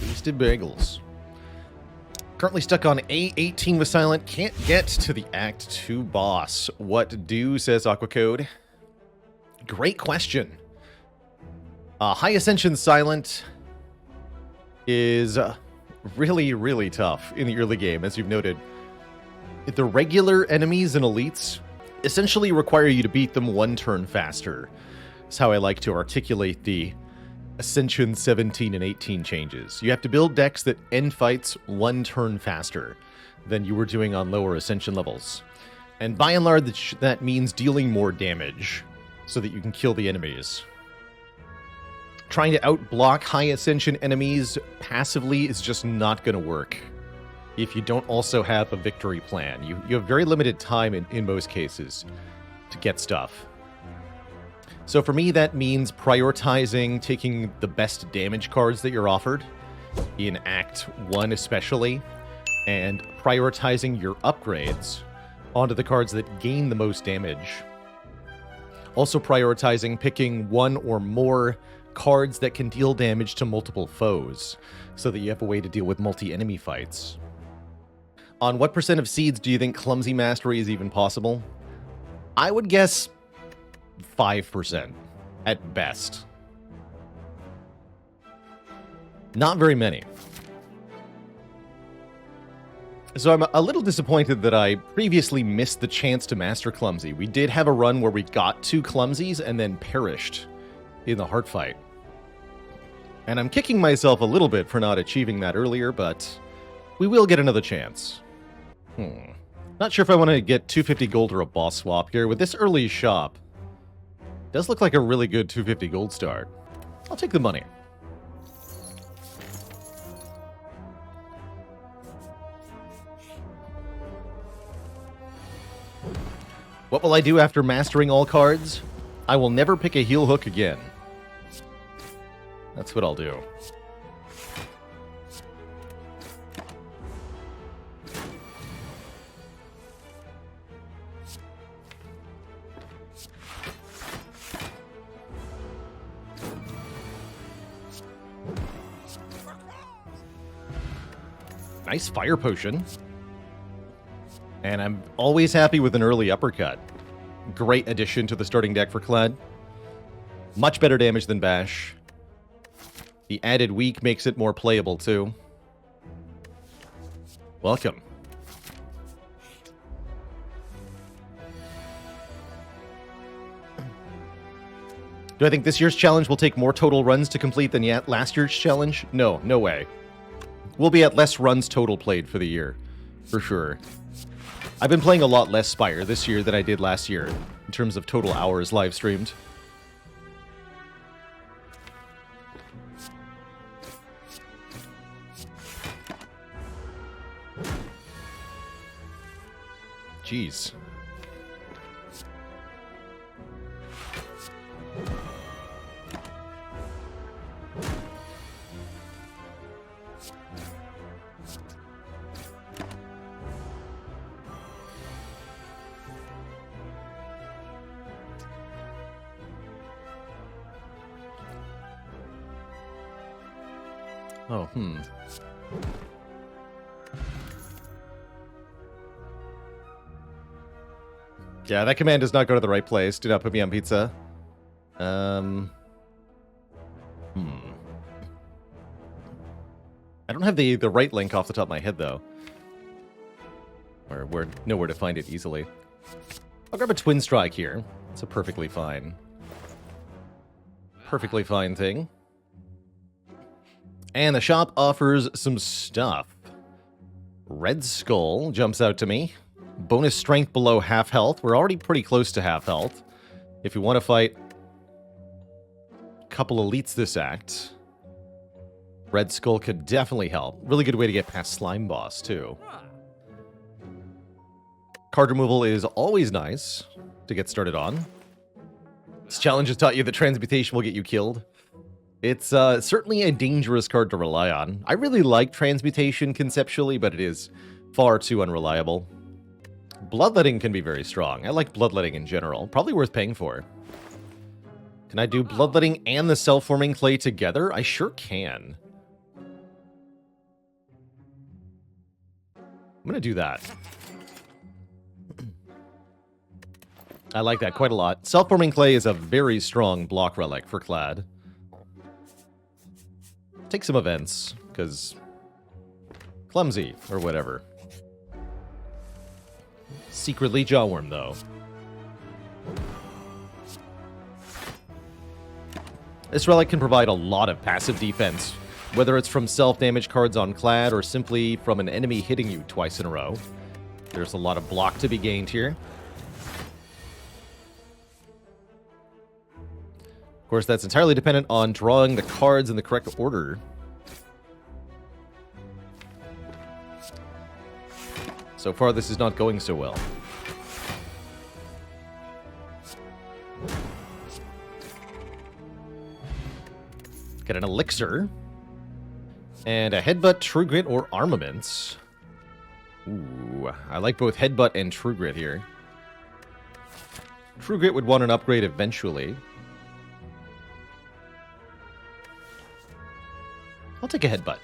Tasty bagels. Currently stuck on A18 with Silent. Can't get to the Act 2 boss. What do, says Aquacode. Great question. High Ascension Silent is really, really tough in the early game, as you've noted. The regular enemies and elites essentially require you to beat them one turn faster. That's how I like to articulate the Ascension 17 and 18 changes. You have to build decks that end fights one turn faster than you were doing on lower Ascension levels. And by and large, that means dealing more damage so that you can kill the enemies. Trying to outblock high Ascension enemies passively is just not going to work if you don't also have a victory plan. You have very limited time in most cases to get stuff. So for me, that means prioritizing taking the best damage cards that you're offered, in Act 1 especially, and prioritizing your upgrades onto the cards that gain the most damage. Also prioritizing picking one or more cards that can deal damage to multiple foes, so that you have a way to deal with multi-enemy fights. On what percent of seeds do you think Clumsy Mastery is even possible? I would guess 5% at best. Not very many. So I'm a little disappointed that I previously missed the chance to master Clumsy. We did have a run where we got 2 Clumsies and then perished in the heart fight. And I'm kicking myself a little bit for not achieving that earlier, but we will get another chance. Not sure if I want to get 250 gold or a boss swap here. With this early shop, does look like a really good 250 gold start. I'll take the money. What will I do after mastering all cards? I will never pick a heel hook again. That's what I'll do. Nice fire potion. And I'm always happy with an early uppercut. Great addition to the starting deck for Clad. Much better damage than Bash. The added weak makes it more playable too. Welcome. Do I think this year's challenge will take more total runs to complete than last year's challenge? No, no way. We'll be at less runs total played for the year, for sure. I've been playing a lot less Spire this year than I did last year, in terms of total hours live streamed. Jeez. Oh, Yeah, that command does not go to the right place. Do not put me on pizza. I don't have the right link off the top of my head, though. Or nowhere to find it easily. I'll grab a Twin Strike here. It's a perfectly fine thing. And the shop offers some stuff. Red Skull jumps out to me. Bonus strength below half health. We're already pretty close to half health. If you want to fight a couple elites this act, Red Skull could definitely help. Really good way to get past Slime Boss, too. Card removal is always nice to get started on. This challenge has taught you that transmutation will get you killed. It's certainly a dangerous card to rely on. I really like transmutation conceptually, but it is far too unreliable. Bloodletting can be very strong. I like bloodletting in general. Probably worth paying for. Can I do bloodletting and the self-forming clay together? I sure can. going to do that. I like that quite a lot. Self-forming clay is a very strong block relic for Clad. Take some events, because clumsy, or whatever. Secretly Jawworm, though. This relic can provide a lot of passive defense, whether it's from self-damage cards on Clad or simply from an enemy hitting you twice in a row. There's a lot of block to be gained here. Of course, that's entirely dependent on drawing the cards in the correct order. So far, this is not going so well. Get an Elixir. And a Headbutt, True Grit, or Armaments. Ooh, I like both Headbutt and True Grit here. True Grit would want an upgrade eventually. I'll take a Headbutt.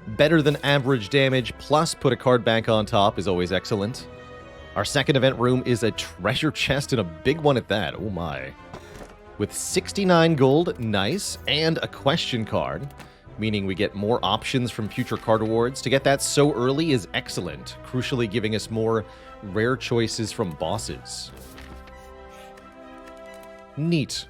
Better than average damage, plus put a card bank on top is always excellent. Our second event room is a treasure chest, and a big one at that. Oh my. With 69 gold, nice, and a question card, meaning we get more options from future card awards. To get that so early is excellent, crucially giving us more rare choices from bosses. Neat.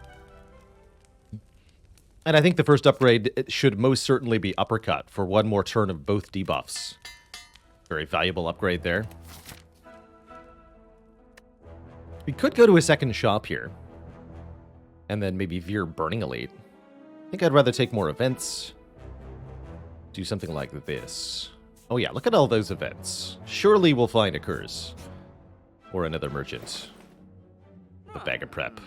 And I think the first upgrade should most certainly be Uppercut for one more turn of both debuffs. Very valuable upgrade there. We could go to a second shop here. And then maybe veer Burning Elite. I think I'd rather take more events. Do something like this. Oh yeah, look at all those events. Surely we'll find a curse. Or another merchant. A bag of prep.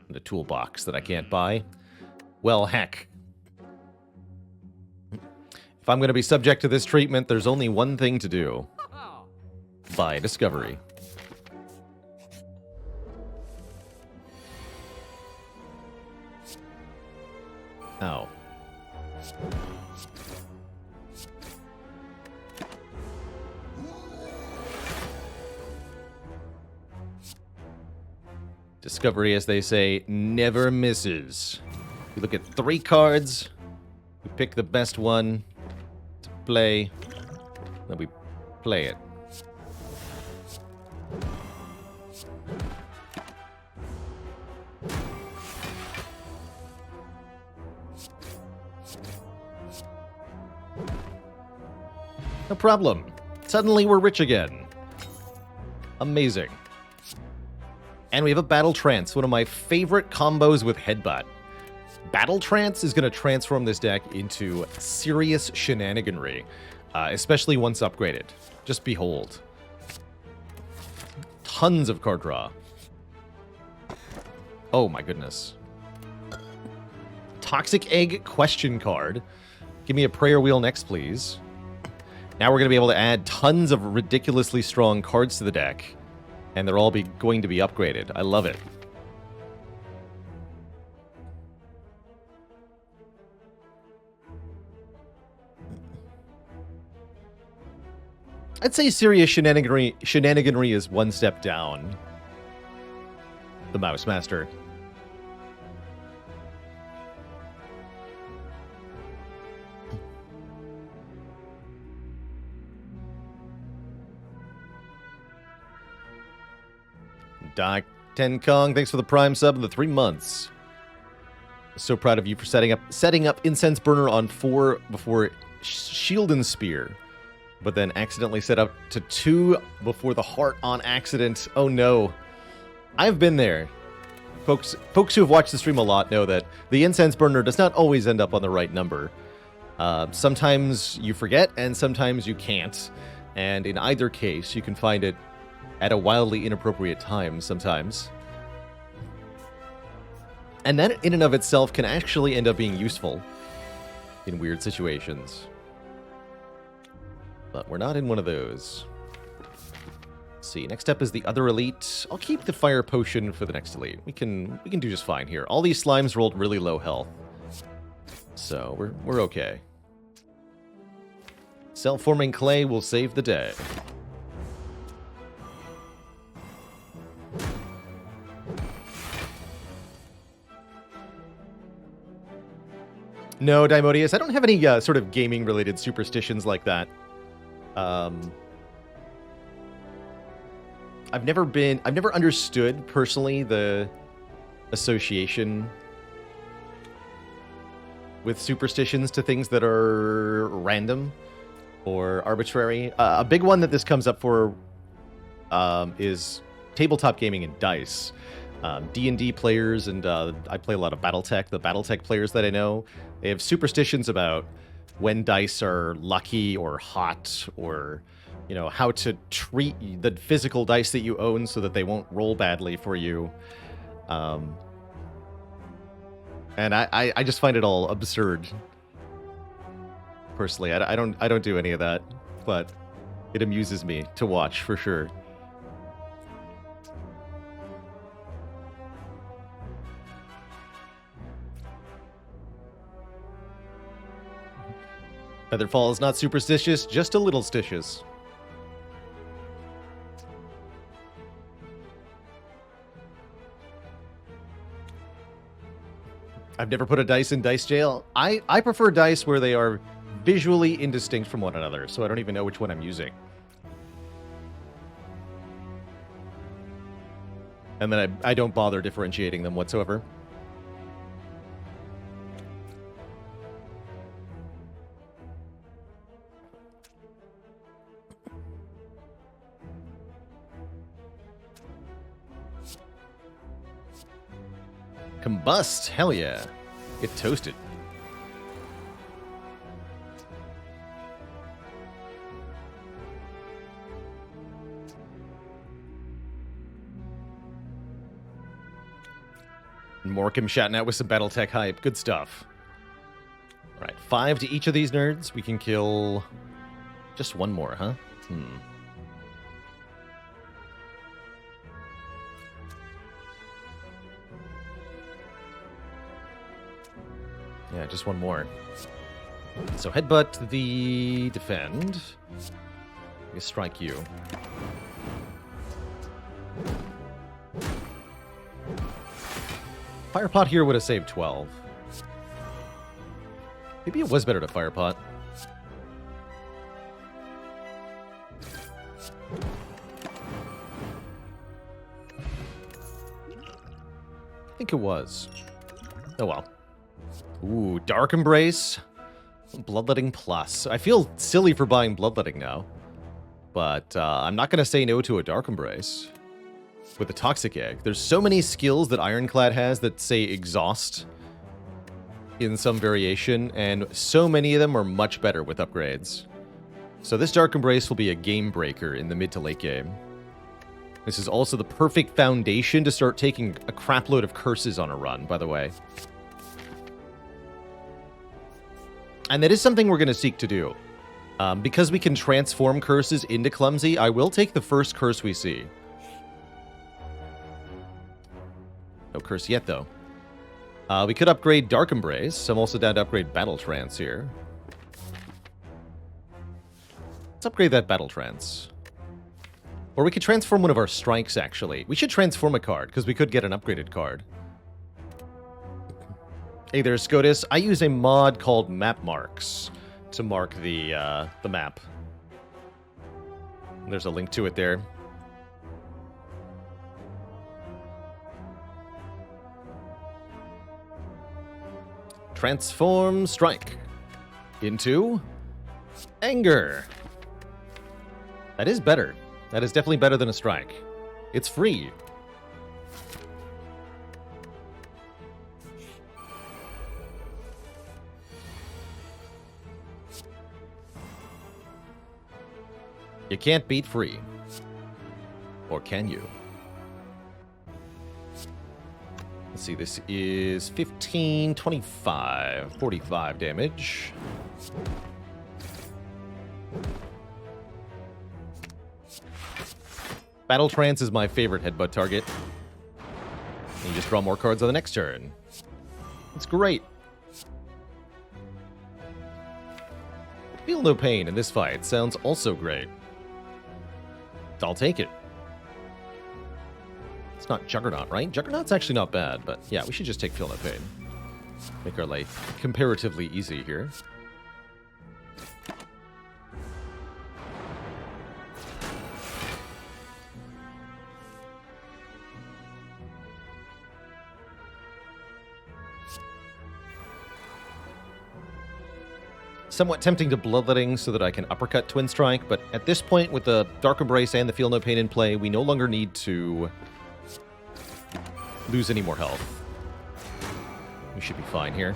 And a toolbox that I can't buy. Well, heck. If I'm going to be subject to this treatment, there's only one thing to do. Buy Discovery. Oh. Discovery, as they say, never misses. We look at 3 cards, we pick the best one to play, then we play it. No problem. Suddenly we're rich again. Amazing. And we have a Battle Trance, one of my favorite combos with Headbutt. Battle Trance is going to transform this deck into serious shenaniganry, especially once upgraded. Just behold. Tons of card draw. Oh my goodness. Toxic Egg question card. Give me a prayer wheel next, please. Now we're going to be able to add tons of ridiculously strong cards to the deck, and they're all going to be upgraded. I love it. I'd say serious shenaniganry is one step down. The Mouse Master. Doc Ten Kong, thanks for the Prime sub and the 3 months. So proud of you for setting up Incense Burner on 4 before Shield and Spear, but then accidentally set up to 2 before the Heart on accident. Oh no. I've been there. Folks who have watched the stream a lot know that the Incense Burner does not always end up on the right number. Sometimes you forget, and sometimes you can't. And in either case, you can find it at a wildly inappropriate time sometimes. And that in and of itself can actually end up being useful in weird situations. But we're not in one of those. Let's see, next up is the other elite. I'll keep the fire potion for the next elite. We can do just fine here. All these slimes rolled really low health, so we're okay. Self-forming clay will save the day. No, Dimodius, I don't have any sort of gaming-related superstitions like that. I've never understood, personally, the association with superstitions to things that are random or arbitrary. A big one that this comes up for is tabletop gaming and dice. D&D players, and I play a lot of Battletech. The Battletech players that I know, they have superstitions about when dice are lucky or hot, or how to treat the physical dice that you own so that they won't roll badly for you. And I just find it all absurd. Personally, I don't do any of that, but it amuses me to watch for sure. Featherfall is not superstitious, just a little stitious. I've never put a dice in dice jail. I prefer dice where they are visually indistinct from one another, so I don't even know which one I'm using. And then I don't bother differentiating them whatsoever. Combust, hell yeah. Get toasted. Morcom shouting out with some Battletech hype. Good stuff. Alright, 5 to each of these nerds. We can kill just one more, huh? Yeah, just one more. So headbutt the defend. We strike you. Firepot here would have saved 12. Maybe it was better to Firepot. I think it was. Oh well. Ooh, Dark Embrace. Bloodletting Plus. I feel silly for buying Bloodletting now. But I'm not going to say no to a Dark Embrace. With the Toxic Egg. There's so many skills that Ironclad has that say Exhaust in some variation, and so many of them are much better with upgrades. So this Dark Embrace will be a game breaker in the mid to late game. This is also the perfect foundation to start taking a crapload of curses on a run, by the way. And that is something we're going to seek to do. Because we can transform curses into Clumsy, I will take the first curse we see. No curse yet, though. We could upgrade Dark Embrace. I'm also down to upgrade Battle Trance here. Let's upgrade that Battle Trance. Or we could transform one of our strikes, actually. We should transform a card, because we could get an upgraded card. Hey there, SCOTUS. I use a mod called Map Marks to mark the map. There's a link to it there. Transform Strike into Anger. That is better. That is definitely better than a strike. It's free. You can't beat free. Or can you? Let's see, this is 15, 25, 45 damage. Battle Trance is my favorite headbutt target. And you just draw more cards on the next turn. It's great. Feel no pain in this fight sounds also great. I'll take it. It's not Juggernaut, right? Juggernaut's actually not bad, but yeah, we should just take Feel no pain. Make our life comparatively easy here. Somewhat tempting to Bloodletting so that I can uppercut Twin Strike, but at this point, with the Dark Embrace and the Feel No Pain in play, we no longer need to lose any more health. We should be fine here.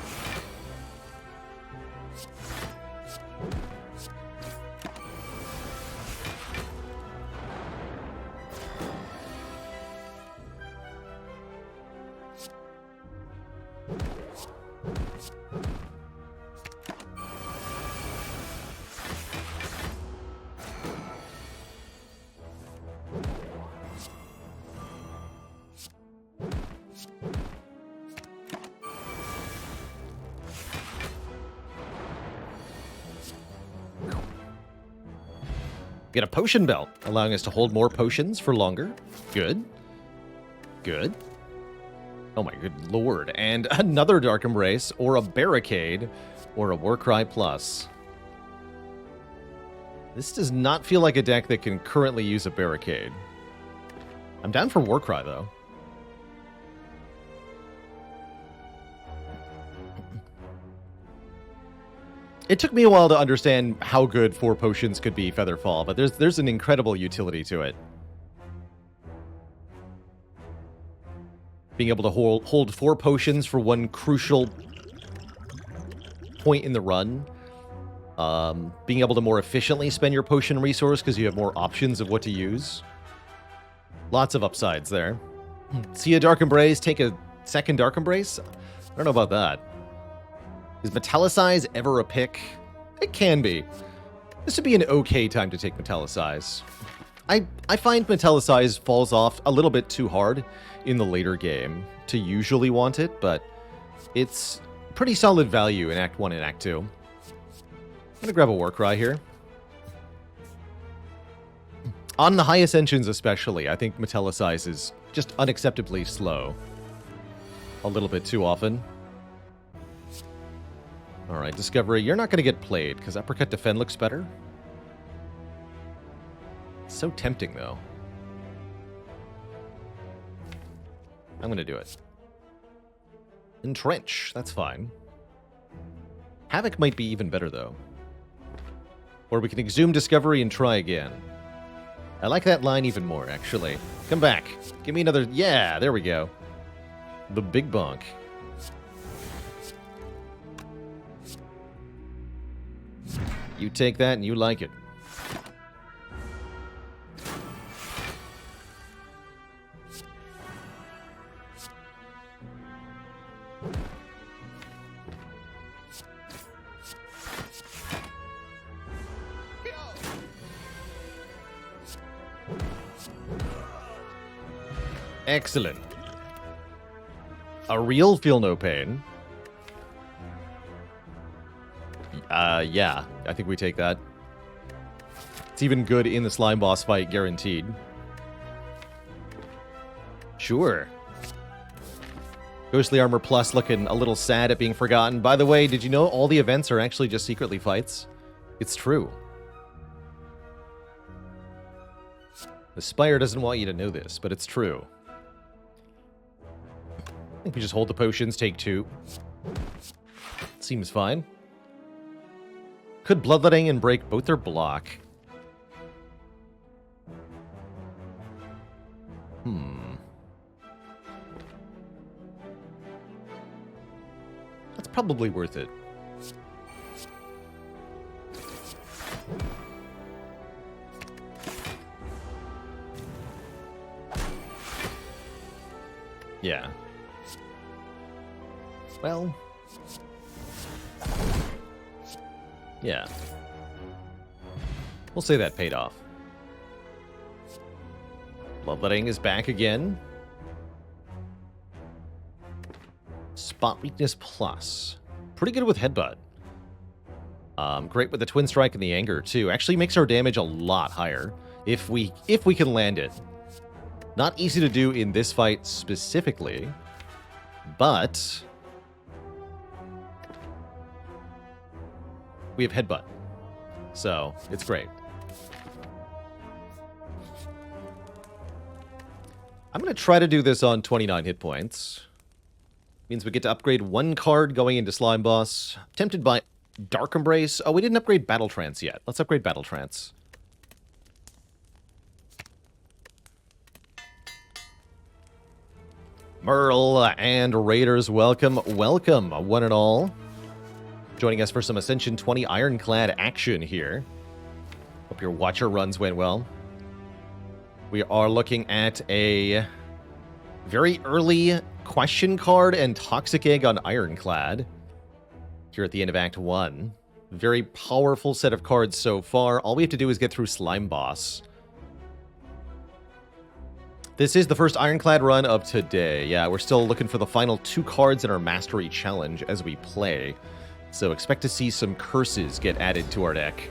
Get a potion belt, allowing us to hold more potions for longer. Good. Good. Oh my good lord. And another Dark Embrace, or a Barricade, or a Warcry Plus. This does not feel like a deck that can currently use a Barricade. I'm down for Warcry, though. It took me a while to understand how good 4 potions could be Featherfall, but there's an incredible utility to it. Being able to hold 4 potions for one crucial point in the run. Being able to more efficiently spend your potion resource because you have more options of what to use. Lots of upsides there. See a Dark Embrace, take a second Dark Embrace? I don't know about that. Is Metallicize ever a pick? It can be. This would be an okay time to take Metallicize. I find Metallicize falls off a little bit too hard in the later game to usually want it, but it's pretty solid value in Act 1 and Act 2. I'm gonna grab a Warcry here. On the high Ascensions especially, I think Metallicize is just unacceptably slow. A little bit too often. Alright, Discovery, you're not going to get played, because Uppercut Defend looks better. It's so tempting, though. I'm going to do it. Entrench, that's fine. Havoc might be even better, though. Or we can Exhume Discovery and try again. I like that line even more, actually. Come back. Give me another... Yeah, there we go. The Big Bonk. You take that and you like it. Excellent. A real Feel No Pain. Yeah, I think we take that. It's even good in the slime boss fight, guaranteed. Sure. Ghostly Armor Plus looking a little sad at being forgotten. By the way, did you know all the events are actually just secretly fights? It's true. The Spire doesn't want you to know this, but it's true. I think we just hold the potions, take 2. Seems fine. Could Bloodletting and break both their block. That's probably worth it. Yeah. Well... yeah. We'll say that paid off. Bloodletting is back again. Spot Weakness Plus. Pretty good with Headbutt. Great with the Twin Strike and the Anger, too. Actually makes our damage a lot higher if we can land it. Not easy to do in this fight specifically, but we have Headbutt, so it's great. I'm going to try to do this on 29 hit points. Means we get to upgrade one card going into Slime Boss. Tempted by Dark Embrace. Oh, we didn't upgrade Battle Trance yet. Let's upgrade Battle Trance. Merle and Raiders, welcome, welcome, one and all. Joining us for some Ascension 20 Ironclad action here. Hope your Watcher runs went well. We are looking at a very early Question card and Toxic Egg on Ironclad here at the end of Act 1. Very powerful set of cards so far. All we have to do is get through Slime Boss. This is the first Ironclad run of today. Yeah, we're still looking for the final 2 cards in our Mastery Challenge as we play. So expect to see some curses get added to our deck.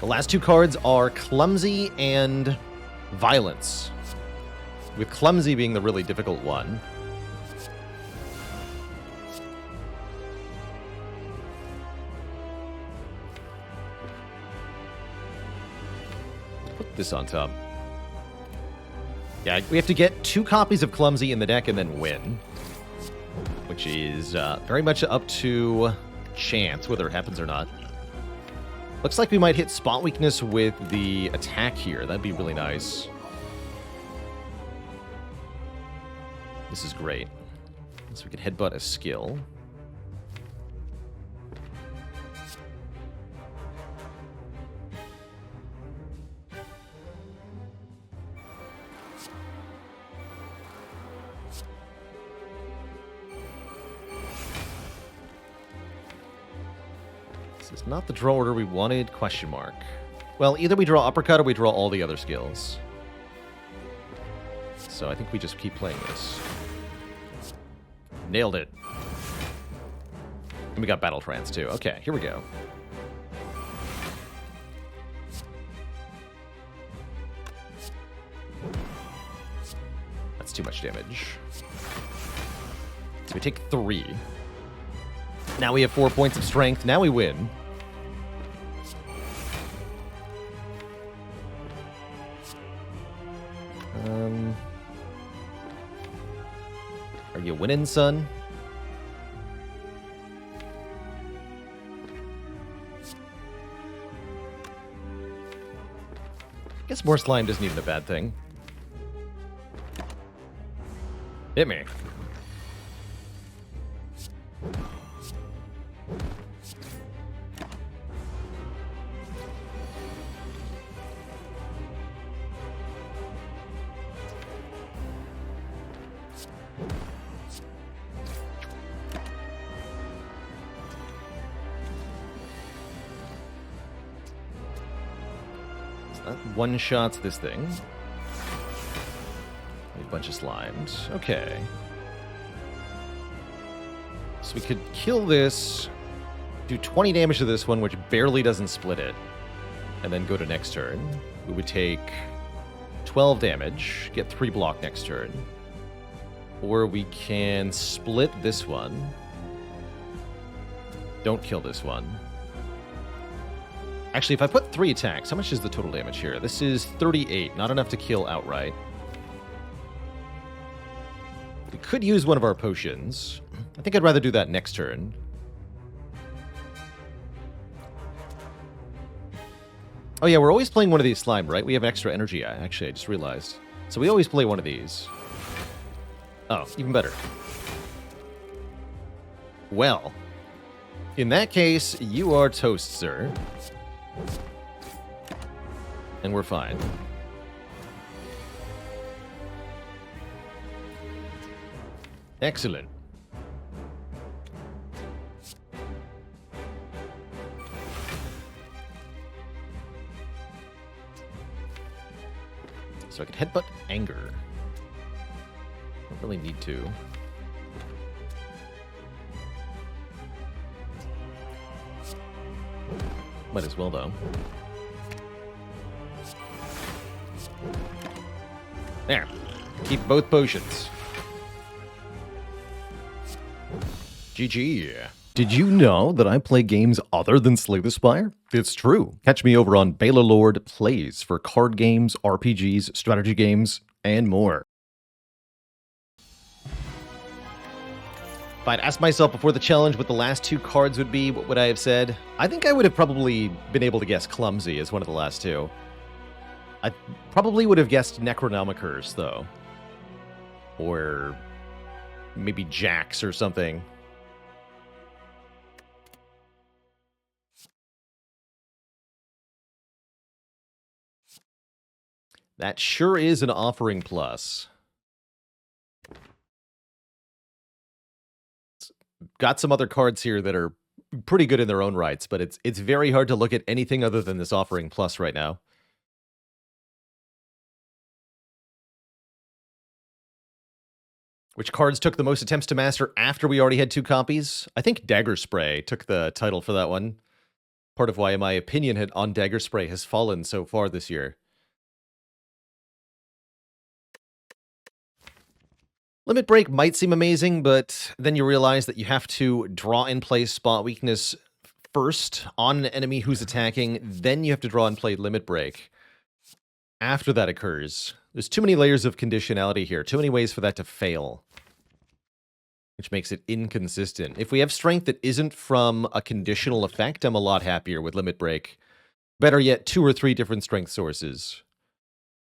The last 2 cards are Clumsy and Violence, with Clumsy being the really difficult one. Put this on top. Yeah, we have to get 2 copies of Clumsy in the deck and then win, which is very much up to chance whether it happens or not. Looks like we might hit Spot Weakness with the attack here. That'd be really nice. This is great. So we can Headbutt a skill. It's not the draw order we wanted, question mark. Well, either we draw Uppercut or we draw all the other skills. So I think we just keep playing this. Nailed it. And we got Battle Trance too. Okay, here we go. That's too much damage. So we take 3. Now we have 4 points of strength. Now we win. Are you winning, son? Guess more slime isn't even a bad thing. Hit me. One-shots this thing. A bunch of slimes. Okay. So we could kill this, do 20 damage to this one, which barely doesn't split it, and then go to next turn. We would take 12 damage, get 3 block next turn. Or we can split this one. Don't kill this one. Actually, if I put 3 attacks, how much is the total damage here? This is 38, not enough to kill outright. We could use one of our potions. I think I'd rather do that next turn. Oh yeah, we're always playing one of these slime, right? We have extra energy, actually, I just realized. So we always play one of these. Oh, even better. Well, in that case, you are toast, sir. And we're fine. Excellent. So I can headbutt Anger. Really need to. Might as well, though. There. Keep both potions. GG. Did you know that I play games other than Slay the Spire? It's true. Catch me over on Baalorlord Plays for card games, RPGs, strategy games, and more. If I'd asked myself before the challenge what the last two cards would be, what would I have said? I think I would have probably been able to guess Clumsy as one of the last two. I probably would have guessed Necronomicers, though. Or maybe Jax or something. That sure is an offering plus. Got some other cards here that are pretty good in their own rights, but it's very hard to look at anything other than this offering plus right now. Which cards took the most attempts to master after we already had 2 copies? I think Dagger Spray took the title for that one. Part of why my opinion on Dagger Spray has fallen so far this year. Limit Break might seem amazing, but then you realize that you have to draw and play Spot Weakness first on an enemy who's attacking, then you have to draw and play Limit Break after that occurs. There's too many layers of conditionality here, too many ways for that to fail, which makes it inconsistent. If we have strength that isn't from a conditional effect, I'm a lot happier with Limit Break. Better yet, 2 or 3 different strength sources.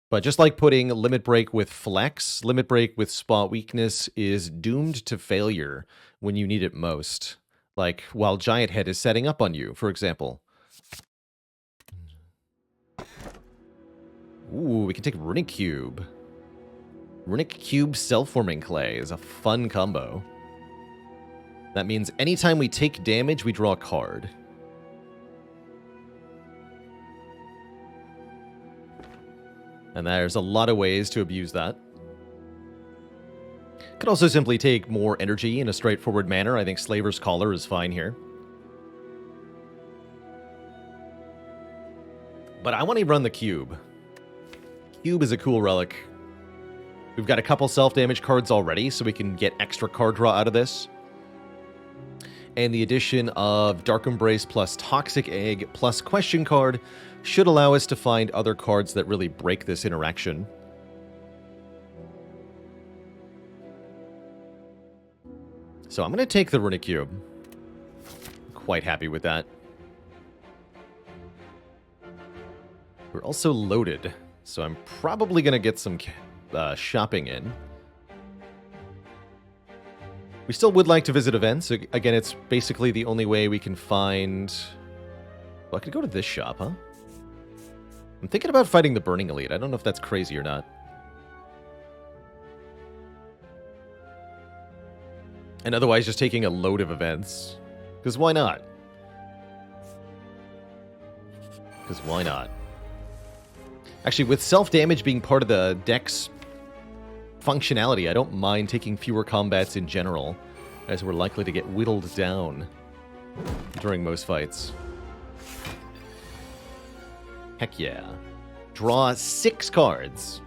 But just like putting Limit Break with Flex, Limit Break with Spot Weakness is doomed to failure when you need it most. Like while Giant Head is setting up on you, for example. Ooh, we can take Runic Cube. Runic Cube Self-Forming Clay is a fun combo. That means anytime we take damage, we draw a card. And there's a lot of ways to abuse that. Could also simply take more energy in a straightforward manner. I think Slaver's Collar is fine here. But I want to run the Cube. Cube is a cool relic. We've got a couple self-damage cards already, so we can get extra card draw out of this. And the addition of Dark Embrace plus Toxic Egg plus Question Card should allow us to find other cards that really break this interaction. So I'm going to take the Runic Cube. Quite happy with that. We're also loaded, so I'm probably going to get some shopping in. We still would like to visit events. Again, it's basically the only way we can find... Well, I could go to this shop, huh? I'm thinking about fighting the Burning Elite. I don't know if that's crazy or not. And otherwise just taking a load of events. Because why not? Because why not? Actually, with self-damage being part of the deck's functionality, I don't mind taking fewer combats in general, as we're likely to get whittled down during most fights. Heck yeah. Draw 6 cards.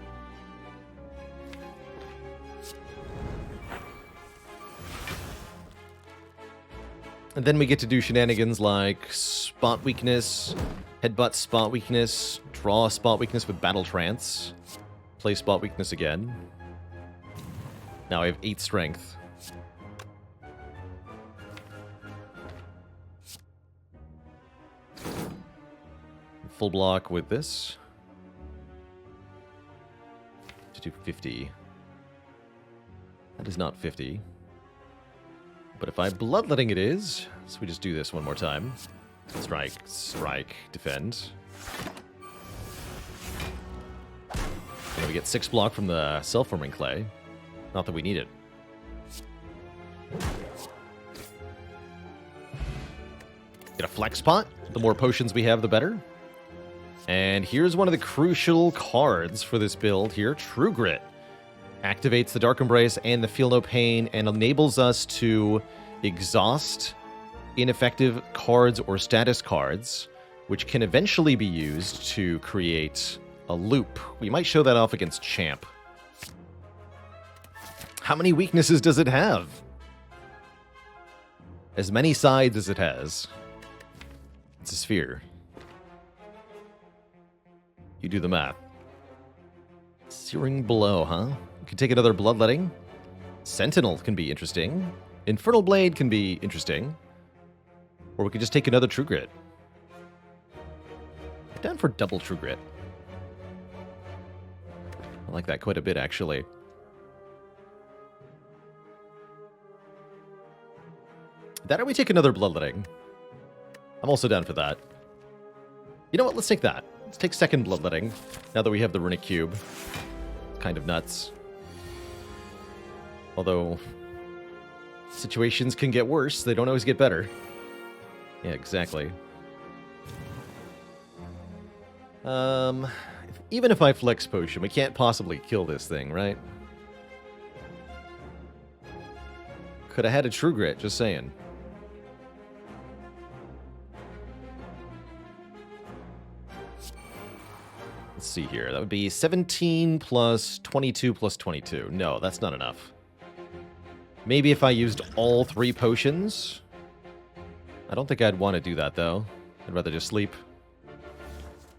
And then we get to do shenanigans like Spot Weakness, Headbutt Spot Weakness, draw Spot Weakness with Battle Trance, play Spot Weakness again. Now I have 8 strength. Full block with this. To do 50. That is not 50. But if I bloodletting it is, so we just do this one more time. Strike, strike, defend. And we get 6 block from the self-forming clay. Not that we need it. Get a flex pot. The more potions we have, the better. And here's one of the crucial cards for this build here, True Grit. Activates the Dark Embrace and the Feel No Pain and enables us to exhaust ineffective cards or status cards, which can eventually be used to create a loop. We might show that off against Champ. How many weaknesses does it have? As many sides as it has. It's a sphere. You do the math. Searing Blow, huh? We can take another Bloodletting. Sentinel can be interesting. Infernal Blade can be interesting. Or we could just take another True Grit. I'm down for double True Grit. I like that quite a bit, actually. That or we take another Bloodletting. I'm also down for that. You know what? Let's take that. Let's take second Bloodletting, now that we have the Runic Cube. Kind of nuts. Although, situations can get worse. They don't always get better. Yeah, exactly. Even if I flex potion, we can't possibly kill this thing, right? Could have had a True Grit, just saying. Let's see here. That would be 17 plus 22 plus 22. No, that's not enough. Maybe if I used all 3 potions. I don't think I'd want to do that, though. I'd rather just sleep.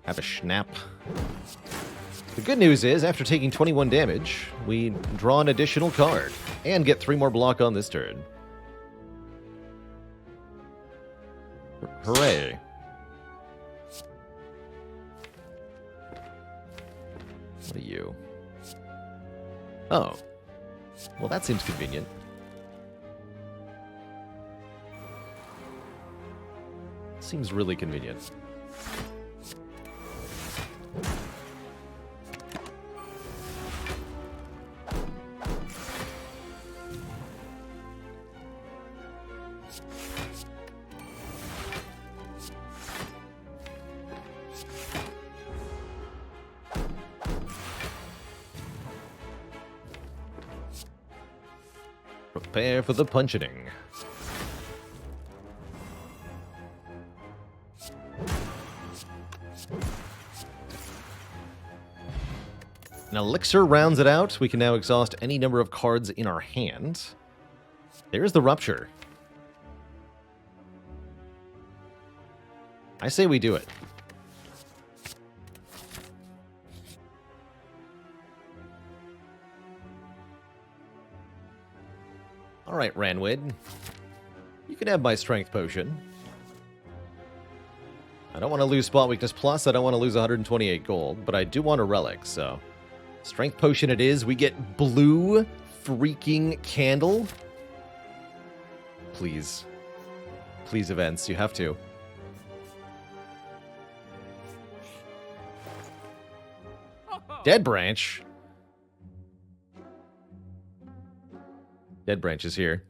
Have a snap. The good news is, after taking 21 damage, we draw an additional card and get 3 more block on this turn. Hooray. What are you? Oh. Well, that seems convenient. Seems really convenient. Prepare for the puncheting. An elixir rounds it out. We can now exhaust any number of cards in our hand. There's the Rupture. I say we do it. Alright, Ranwid. You can have my Strength Potion. I don't want to lose Spot Weakness Plus, I don't want to lose 128 gold, but I do want a Relic, so... Strength Potion it is. We get blue freaking candle. Please. Please, events. You have to. Dead Branch. Dead Branch is here.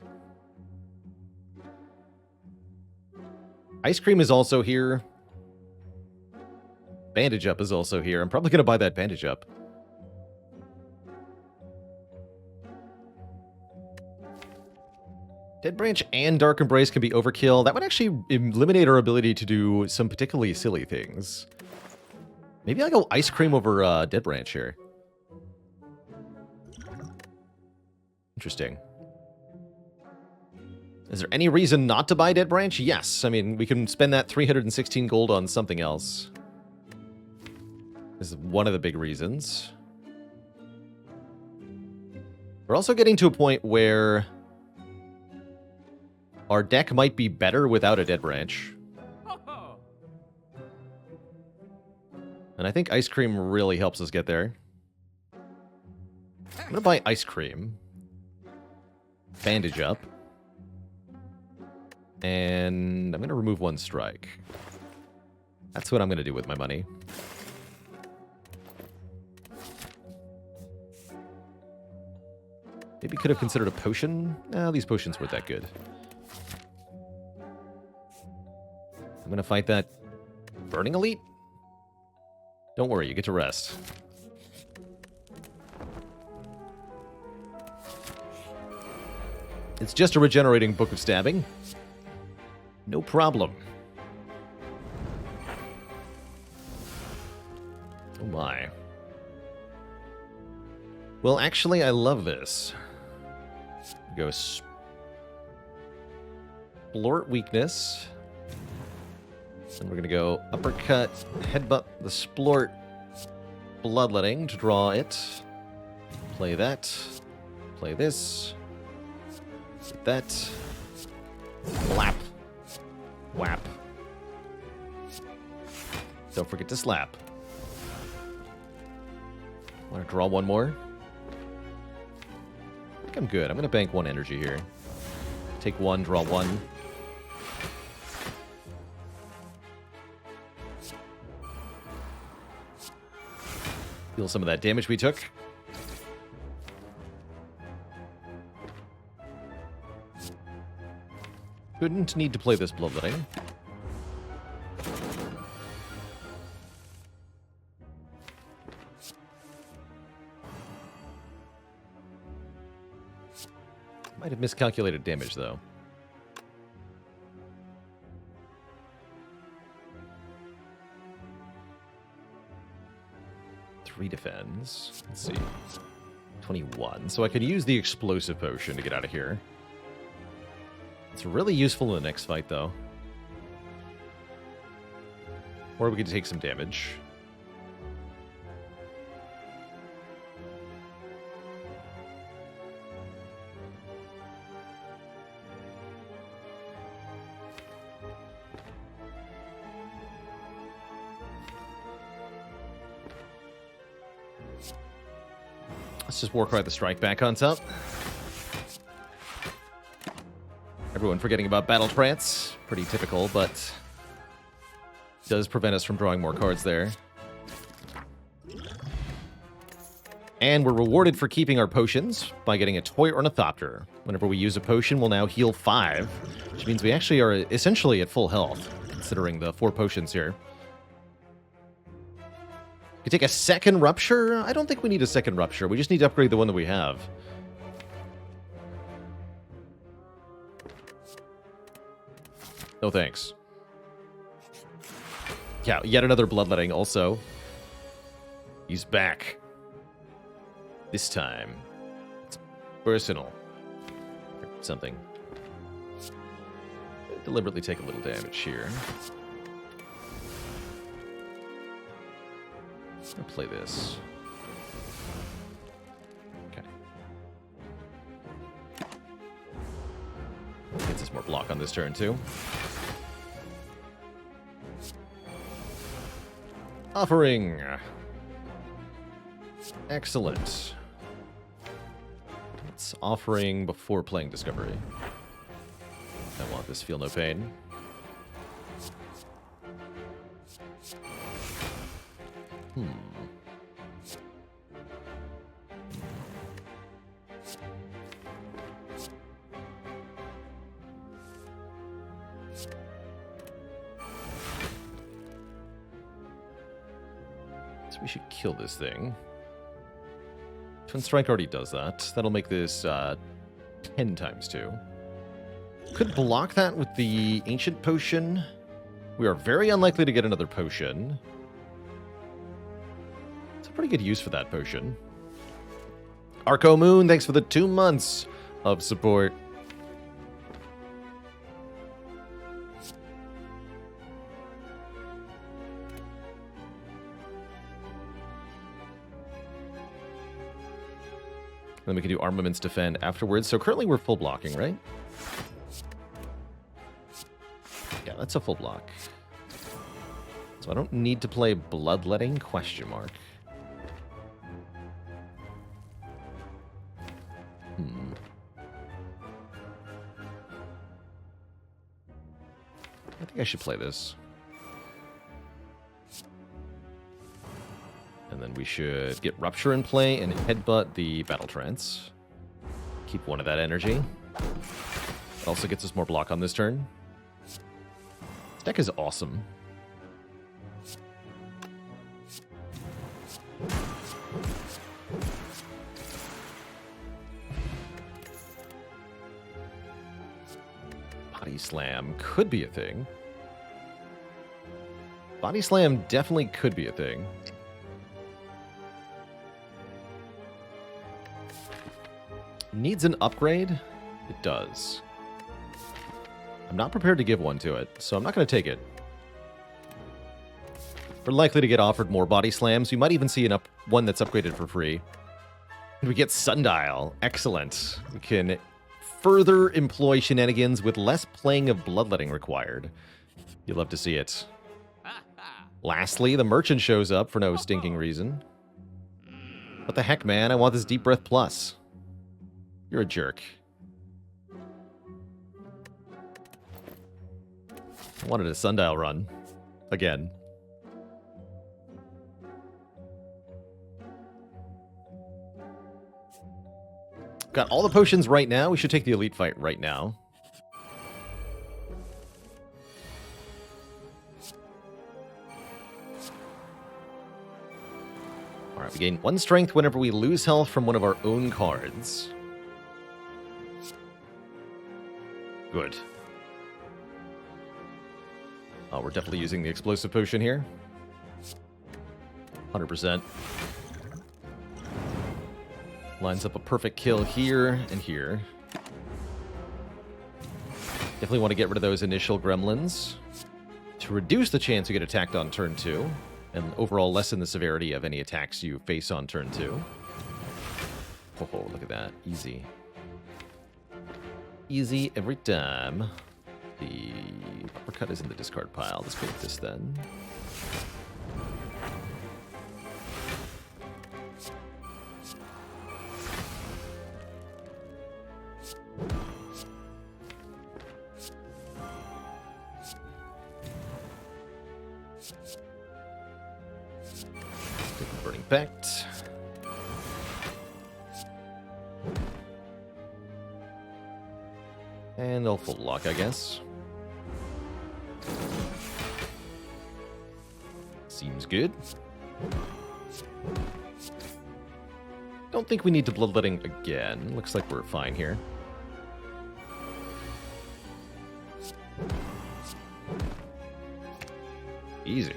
Ice Cream is also here. Bandage Up is also here. I'm probably going to buy that Bandage Up. Dead Branch and Dark Embrace can be overkill. That would actually eliminate our ability to do some particularly silly things. Maybe I'll go Ice Cream over Dead Branch here. Interesting. Is there any reason not to buy Dead Branch? Yes. I mean, we can spend that 316 gold on something else. This is one of the big reasons. We're also getting to a point where our deck might be better without a Dead Branch. And I think Ice Cream really helps us get there. I'm going to buy Ice Cream. Bandage Up. And I'm going to remove 1 strike. That's what I'm going to do with my money. Maybe could have considered a potion. No, these potions weren't that good. I'm going to fight that Burning Elite. Don't worry, you get to rest. It's just a regenerating Book of Stabbing. No problem. Oh my. Well, actually, I love this. Go Splort Weakness. And we're going to go Uppercut, Headbutt the Splort, Bloodletting to draw it. Play that. Play this. Get that. Slap. Whap. Don't forget to slap. Want to draw one more? I think I'm good. I'm going to bank one energy here. Take one, draw one. Feel some of that damage we took. Couldn't need to play this Bloodletting. Might have miscalculated damage, though. Three defends. Let's see. 21. So I could use the Explosive Potion to get out of here. It's really useful in the next fight, though. Or we could take some damage. Let's just Warcry the Strike back on top. Everyone forgetting about Battle Trance. Pretty typical, but does prevent us from drawing more cards there. And we're rewarded for keeping our potions by getting a Toy Ornithopter. Whenever we use a potion, we'll now heal 5, which means we actually are essentially at full health, considering the 4 potions here. We take a second Rupture? I don't think we need a second Rupture. We just need to upgrade the one that we have. No thanks. Yeah, yet another Bloodletting also. He's back. This time, it's personal. Or something. Deliberately take a little damage here. I'll play this. Okay. Gets us more block on this turn, too. Offering. Excellent. It's offering before playing Discovery. I want this Feel No Pain. So we should kill this thing. Twin Strike already does that. That'll make this 10 times 2. Could block that with the Ancient Potion. We are very unlikely to get another potion. It's a pretty good use for that potion. Arco Moon, thanks for the 2 months of support. Then we can do Armaments Defend afterwards. So currently we're full blocking, right? Yeah, that's a full block. So I don't need to play Bloodletting, question mark. I think I should play this. And then we should get Rupture in play and headbutt the Battle Trance. Keep one of that energy. It also gets us more block on this turn. This deck is awesome. Body Slam could be a thing. Body Slam definitely could be a thing. Needs an upgrade? It does. I'm not prepared to give one to it, so I'm not going to take it. We're likely to get offered more Body Slams. We might even see one that's upgraded for free. And we get Sundial. Excellent. We can further employ shenanigans with less playing of Bloodletting required. You'll love to see it. Lastly, the Merchant shows up for no stinking reason. What the heck, man? I want this Deep Breath Plus. You're a jerk. I wanted a Sundial run. Again. Got all the potions right now. We should take the elite fight right now. Alright, we gain 1 strength whenever we lose health from one of our own cards. Good. Oh, we're definitely using the explosive potion here. 100%. Lines up a perfect kill here and here. Definitely want to get rid of those initial gremlins to reduce the chance you get attacked on turn 2 and overall lessen the severity of any attacks you face on turn 2. Oh, look at that. Easy. Easy every time. The uppercut is in the discard pile. Let's go with this then. Burning Pact. And they'll full lock, I guess. Seems good. Don't think we need to bloodletting again. Looks like we're fine here. Easy.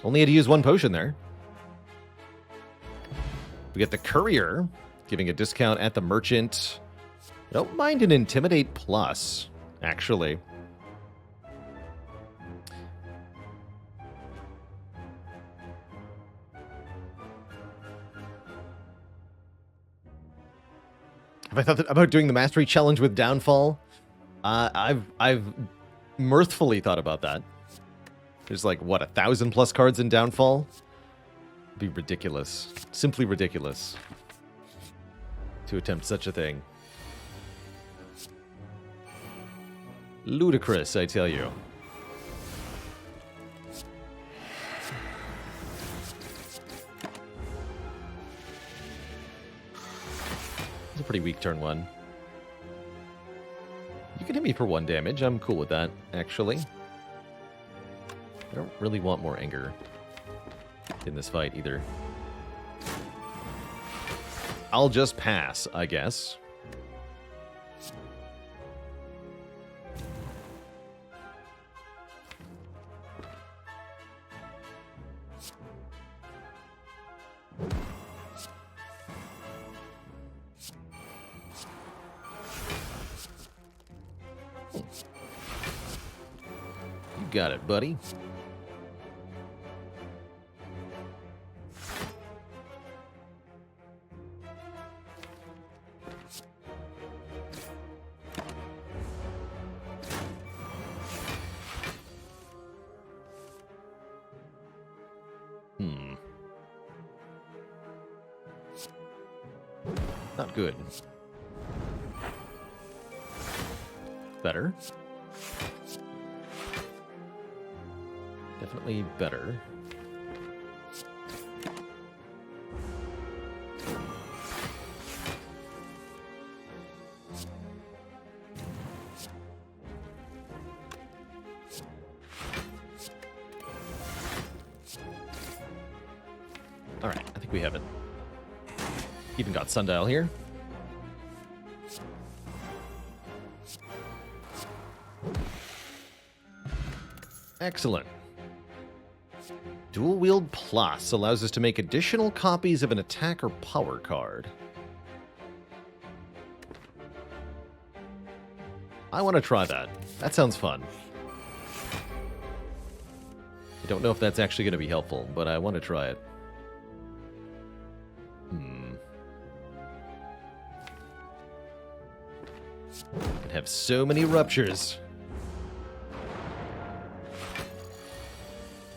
Only had to use 1 potion there. We get the Courier, giving a discount at the Merchant. Don't mind an Intimidate Plus, actually. Have I thought about doing the Mastery Challenge with Downfall? I've mirthfully thought about that. There's like, what, 1,000+ cards in Downfall? It'd be ridiculous. Simply ridiculous. To attempt such a thing. Ludicrous, I tell you. It's a pretty weak turn 1. You can hit me for 1 damage. I'm cool with that, actually. I don't really want more anger in this fight either. I'll just pass, I guess. You got it, buddy. Not good. Better. Definitely better. All right, I think we have it. Even got Sundial here. Excellent. Dual Wield Plus allows us to make additional copies of an attack or power card. I want to try that. That sounds fun. I don't know if that's actually going to be helpful, but I want to try it. Could have so many ruptures.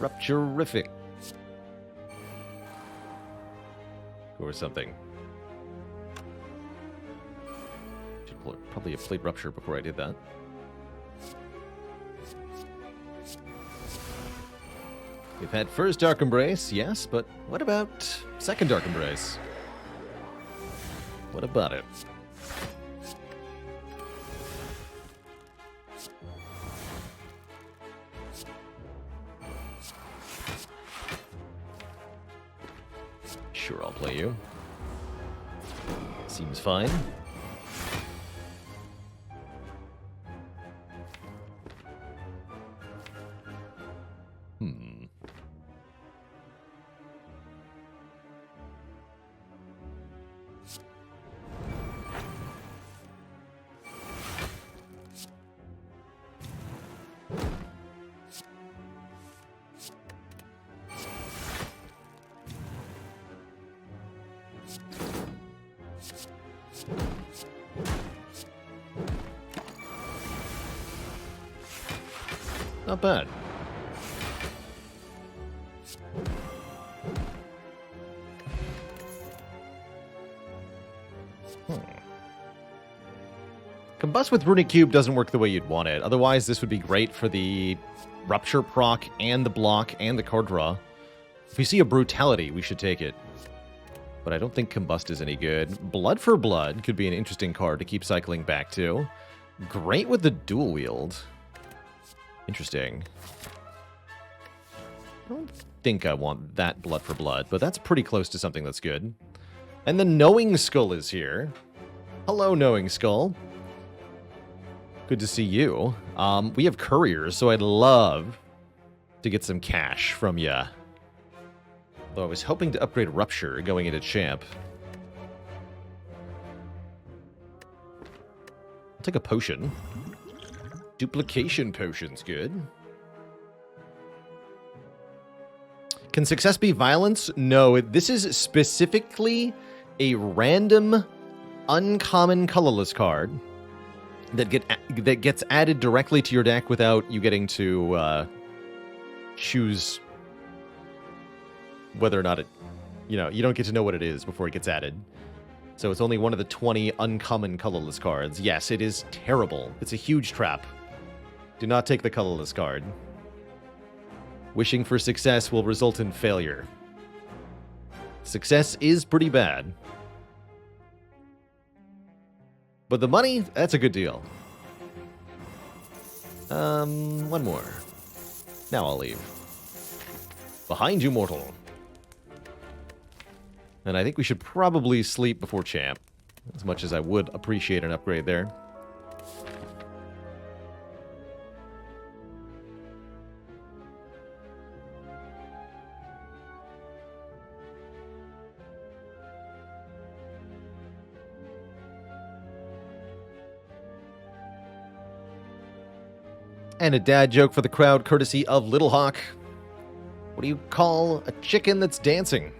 Rupturific. Or something. Should probably have played Rupture before I did that. We've had first Dark Embrace, yes, but what about second Dark Embrace? What about it? Sure, I'll play you. Seems fine. Not bad. Combust with Runic Cube doesn't work the way you'd want it. Otherwise, this would be great for the Rupture proc and the block and the card draw. If we see a Brutality, we should take it. But I don't think Combust is any good. Blood for Blood could be an interesting card to keep cycling back to. Great with the Dual Wield. Interesting. I don't think I want that Blood for Blood, but that's pretty close to something that's good. And the Knowing Skull is here. Hello, Knowing Skull. Good to see you. We have couriers, so I'd love to get some cash from ya. Although I was hoping to upgrade Rupture going into Champ. I'll take a potion. Duplication potion's good. Can success be violence? No, this is specifically a random, uncommon colorless card that gets added directly to your deck without you getting to choose whether or not it, you don't get to know what it is before it gets added. So it's only one of the 20 uncommon colorless cards. Yes, it is terrible. It's a huge trap. Do not take the colorless card. Wishing for success will result in failure. Success is pretty bad. But the money, that's a good deal. One more. Now I'll leave. Behind you, mortal. And I think we should probably sleep before Champ. As much as I would appreciate an upgrade there. And a dad joke for the crowd, courtesy of Little Hawk. What do you call a chicken that's dancing?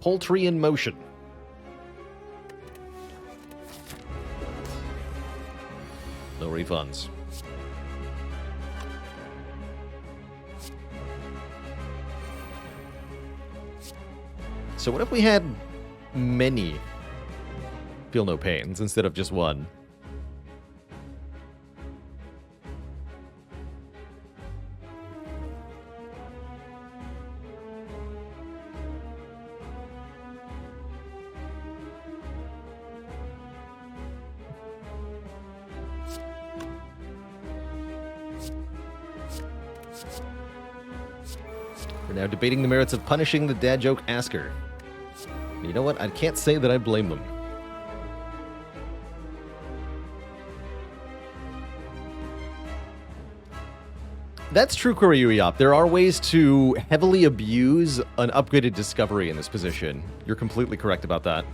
Poultry in motion. No refunds. So what if we had many Feel No Pains instead of just one? We're now debating the merits of punishing the dad joke asker. And you know what? I can't say that I blame them. That's true, Koryuiop. There are ways to heavily abuse an upgraded discovery in this position. You're completely correct about that.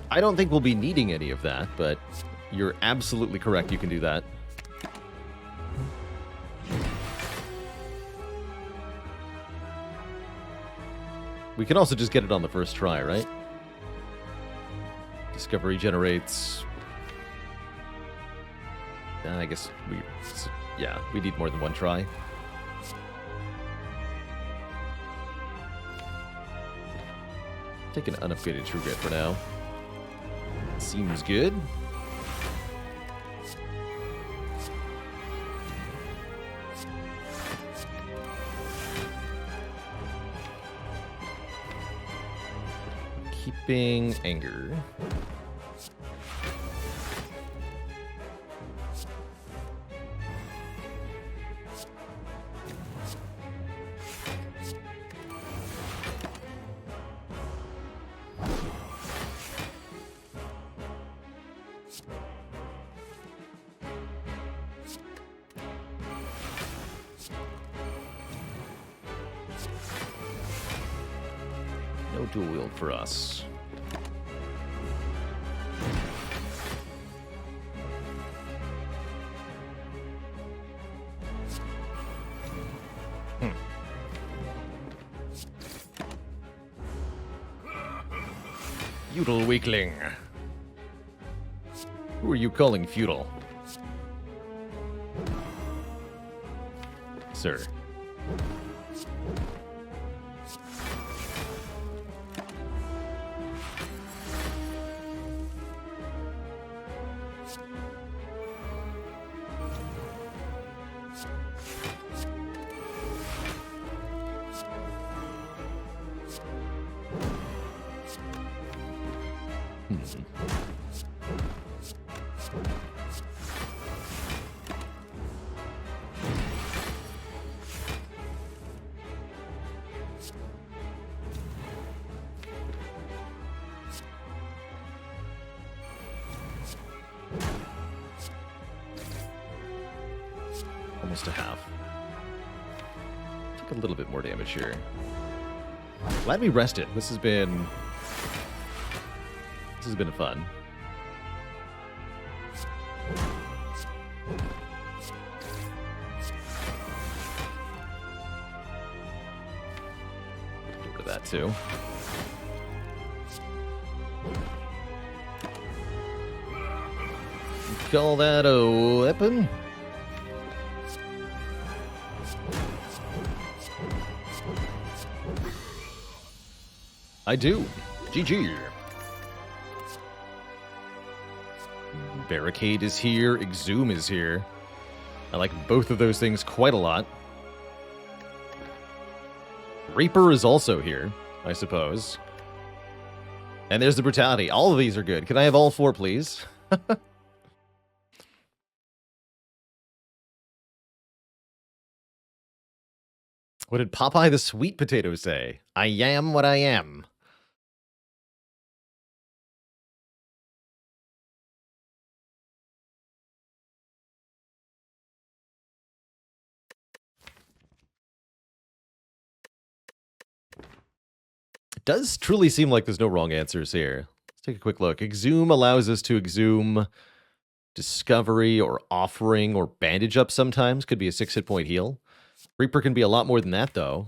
I don't think we'll be needing any of that, but you're absolutely correct. You can do that. We can also just get it on the first try, right? Discovery generates... I guess we need more than one try. Take an unupgraded True Grit for now. Seems good. Keeping Anger. No dual wield for us. Feudal weakling. Who are you calling feudal? Sir. Almost a half. Take a little bit more damage here. Glad we rested. This has been fun. Get rid of that too. Call that a weapon? I do. GG. Barricade is here. Exhume is here. I like both of those things quite a lot. Reaper is also here, I suppose. And there's the Brutality. All of these are good. Can I have all four, please? What did Popeye the Sweet Potato say? I am what I am. It does truly seem like there's no wrong answers here. Let's take a quick look. Exhume allows us to exhume Discovery or Offering or Bandage Up sometimes. Could be a 6 hit point heal. Reaper can be a lot more than that, though.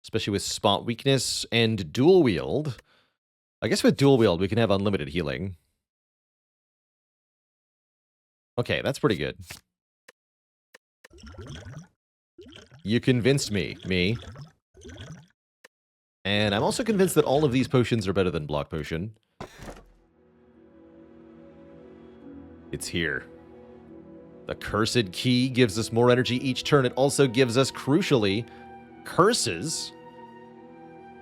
Especially with Spot Weakness and Dual Wield. I guess with Dual Wield, we can have unlimited healing. Okay, that's pretty good. You convinced me. And I'm also convinced that all of these potions are better than Block Potion. It's here. The Cursed Key gives us more energy each turn. It also gives us, crucially, curses.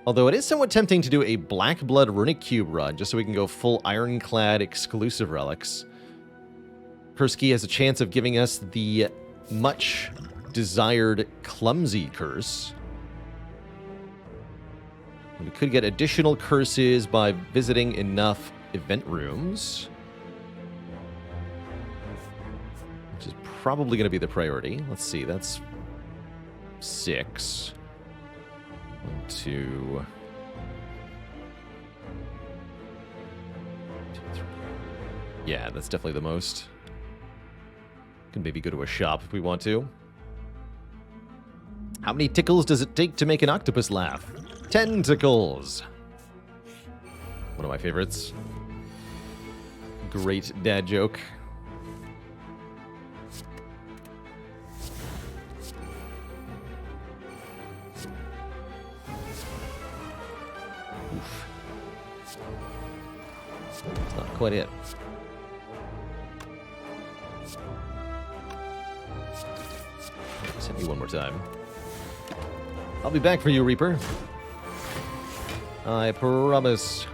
Although it is somewhat tempting to do a Black Blood Runic Cube run, just so we can go full Ironclad exclusive relics. Curse Key has a chance of giving us the much desired Clumsy Curse. We could get additional curses by visiting enough event rooms. probably going to be the priority. Let's see, that's 6. 1, 2... 2, 3. Yeah, that's definitely the most. Can maybe go to a shop if we want to. How many tickles does it take to make an octopus laugh? 10 tickles. One of my favorites. Great dad joke. Oof. That's not quite it. Just hit me one more time. I'll be back for you, Reaper. I promise.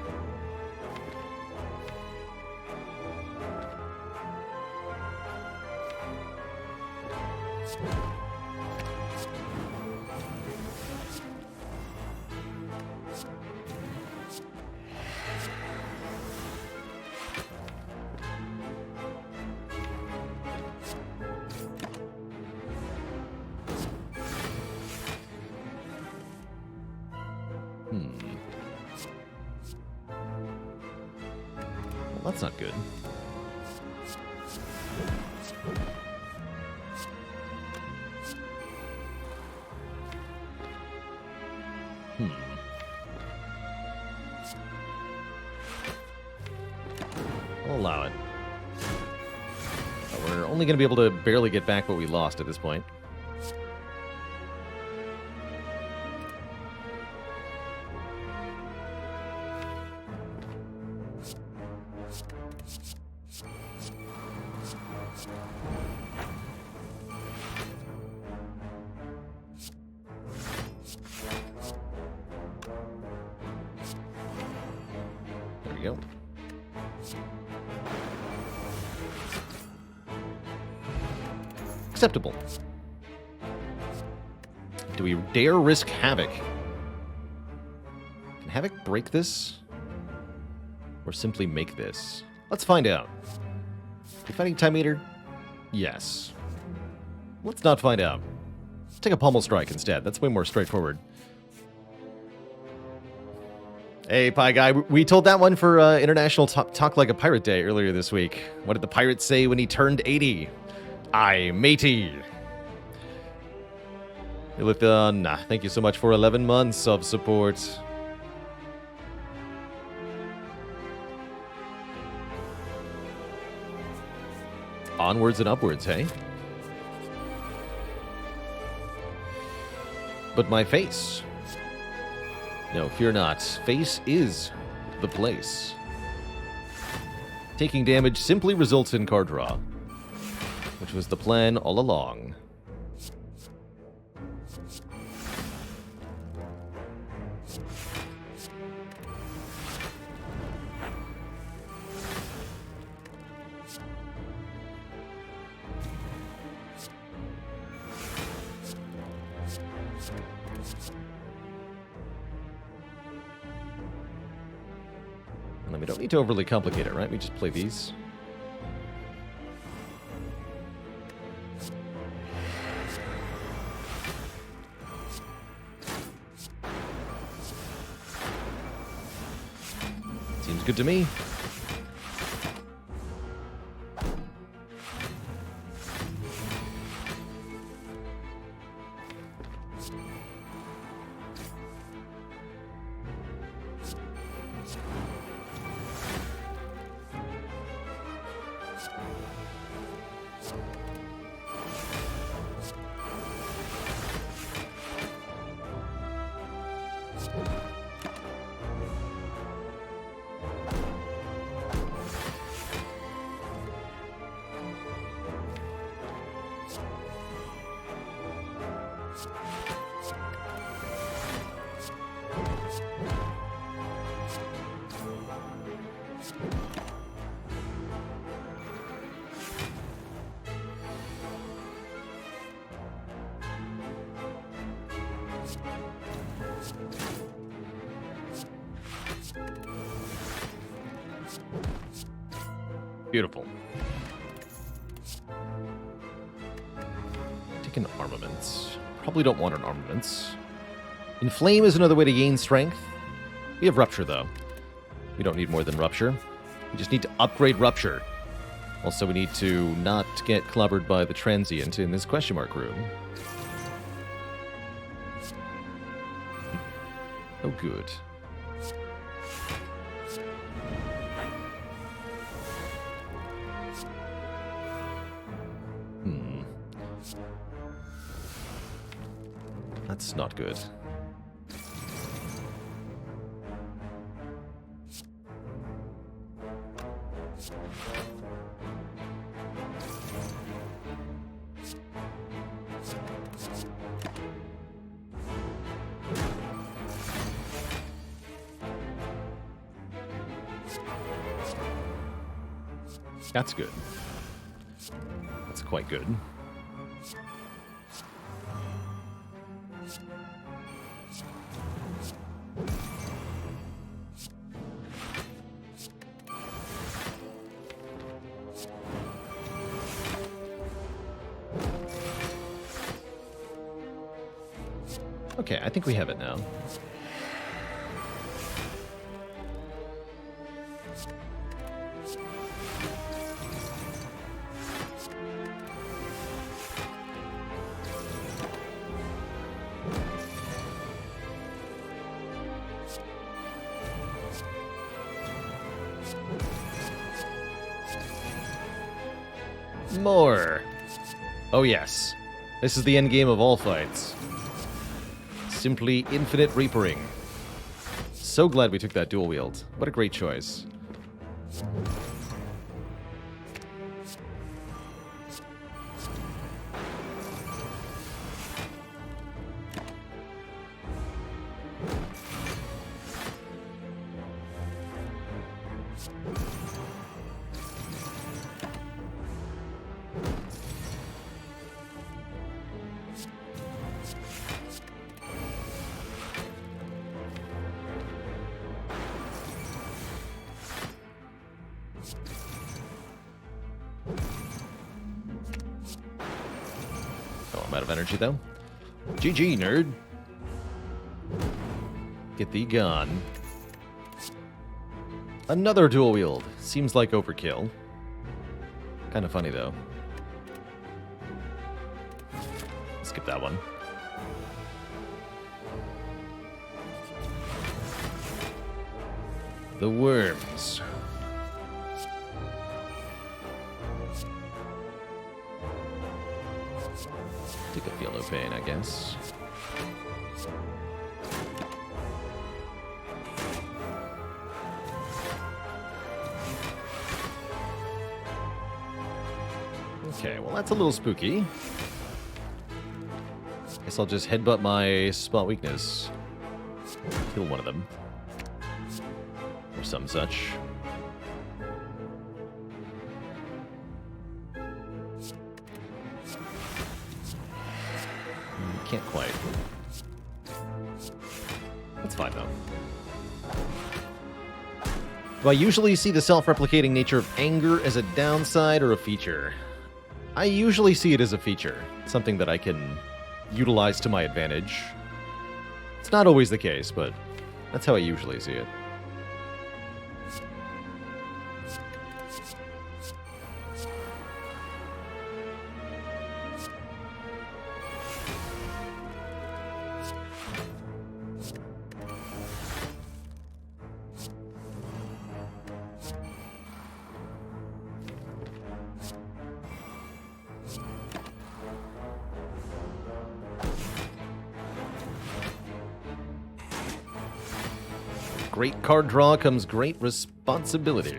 Well, that's not good. I'll allow it. But we're only going to be able to barely get back what we lost at this point. There we go. Acceptable. Do we dare risk Havoc? Can Havoc break this? Or simply make this? Let's find out. You fighting Time Eater? Yes. Let's not find out. Let's take a Pommel Strike instead. That's way more straightforward. Hey, Pie Guy, we told that one for International Talk Like a Pirate Day earlier this week. What did the pirate say when he turned 80? Aye, matey. Ilithon, thank you so much for 11 months of support. Onwards and upwards, hey? But my face. No, fear not. Face is the place. Taking damage simply results in card draw, which was the plan all along. And then we don't need to overly complicate it, right? We just play these. Seems good to me. an armament. Probably don't want an armament. Inflame is another way to gain strength. We have Rupture, though. We don't need more than Rupture. We just need to upgrade Rupture. Also, we need to not get clobbered by the Transient in this question mark room. Oh, good. That's not good. That's good. That's quite good. Okay, I think we have it now. More. Oh yes. This is the end game of all fights. Simply infinite reapering. So glad we took that dual wield. What a great choice. I'm out of energy, though. GG, nerd. Get thee gone. Another dual wield. Seems like overkill. Kind of funny, though. Skip that one. The worms. Take a feel no pain, I guess. Okay, well that's a little spooky. Guess I'll just headbutt my spot weakness. Kill one of them. Or some such. Can't quite. That's fine, though. Do I usually see the self-replicating nature of anger as a downside or a feature? I usually see it as a feature. Something that I can utilize to my advantage. It's not always the case, but that's how I usually see it. Great card draw comes great responsibility.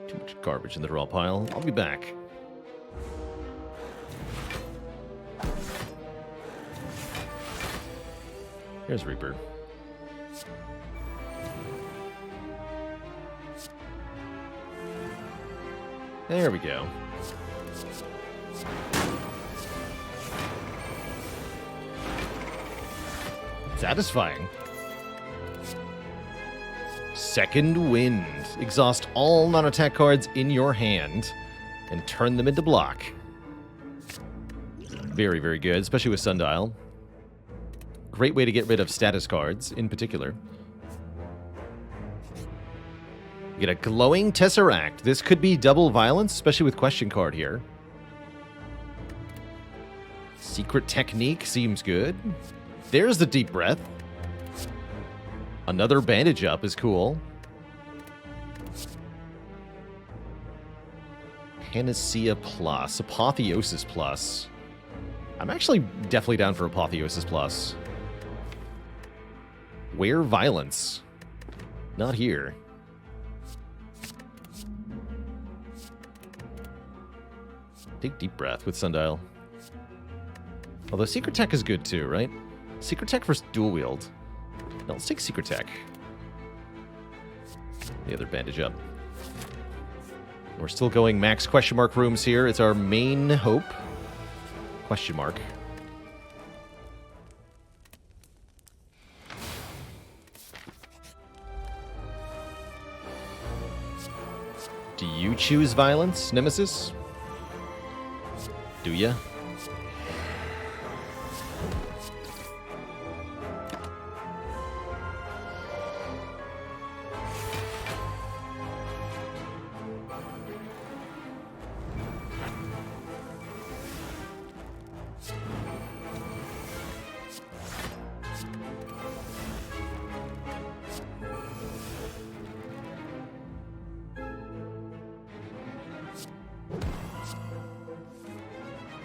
Too much garbage in the draw pile. I'll be back. Here's Reaper. There we go. Satisfying. Second Wind. Exhaust all non-attack cards in your hand and turn them into block. Very, very good, especially with Sundial. Great way to get rid of status cards, in particular. You get a Glowing Tesseract. This could be double violence, especially with Question Card here. Secret Technique seems good. There's the Deep Breath. Another Bandage Up is cool. Panacea Plus. Apotheosis Plus. I'm actually definitely down for Apotheosis Plus. Wear Violence. Not here. Take Deep Breath with Sundial. Although Secret Tech is good too, right? Secret Tech versus Dual Wield. No, let's take Secret Tech. The other Bandage Up. We're still going max question mark rooms here. It's our main hope. Question mark. Do you choose violence, Nemesis? Do ya?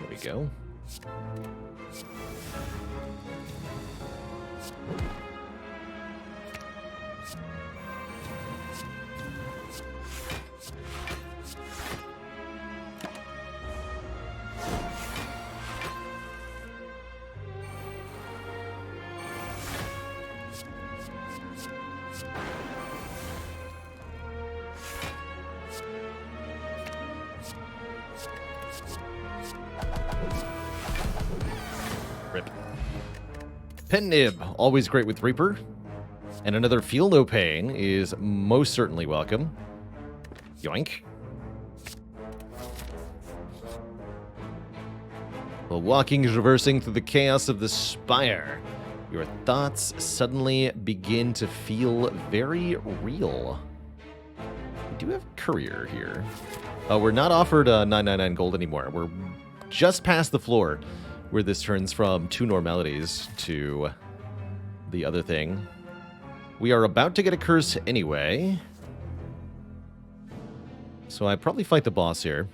There we go. Rip. Pen Nib, always great with Reaper. And another Feel No Pain is most certainly welcome. Yoink. While walking, reversing through the chaos of the Spire, your thoughts suddenly begin to feel very real. We do have Courier here. Oh, we're not offered 999 gold anymore. We're just past the floor where this turns from 2 normalities to the other thing. We are about to get a curse anyway. So I'd probably fight the boss here.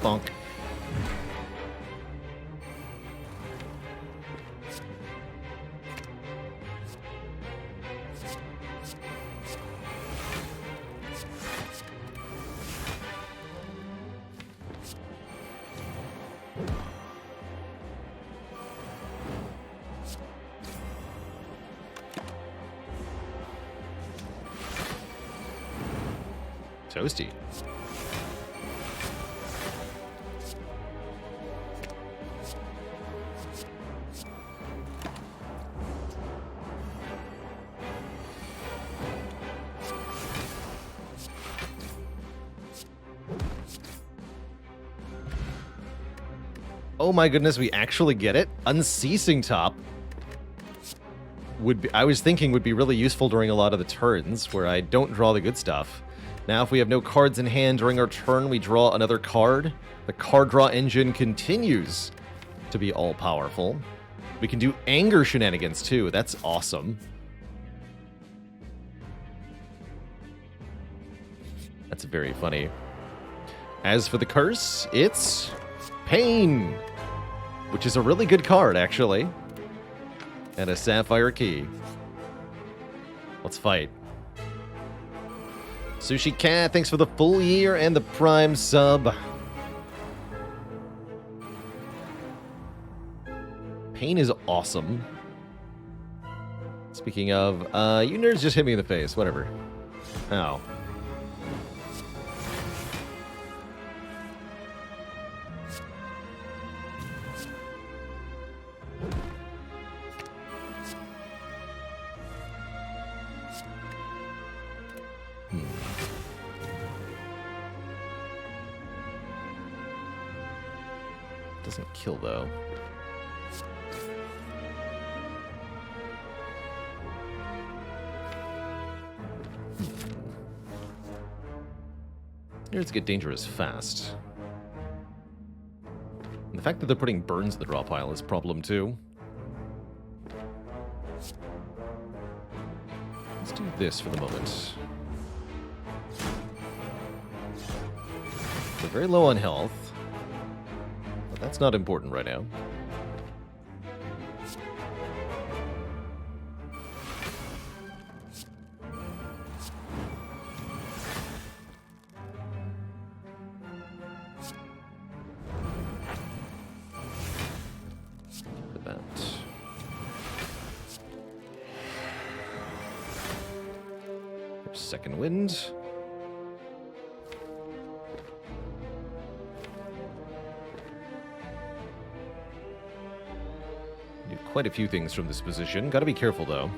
Bonk. Toasty. Oh my goodness, we actually get it? Unceasing Top would be, I was thinking would be really useful during a lot of the turns where I don't draw the good stuff. Now, if we have no cards in hand during our turn, we draw another card. The card draw engine continues to be all-powerful. We can do anger shenanigans, too. That's awesome. That's very funny. As for the curse, it's Pain, which is a really good card, actually. And a Sapphire Key. Let's fight. Sushi Cat, thanks for the full year and the Prime sub. Pain is awesome. Speaking of, you nerds just hit me in the face. Whatever. Ow. Doesn't kill, though. Nerds get dangerous fast. And the fact that they're putting burns in the draw pile is a problem, too. Let's do this for the moment. They're very low on health. But that's not important right now. Second wind. Do quite a few things from this position. Gotta be careful, though.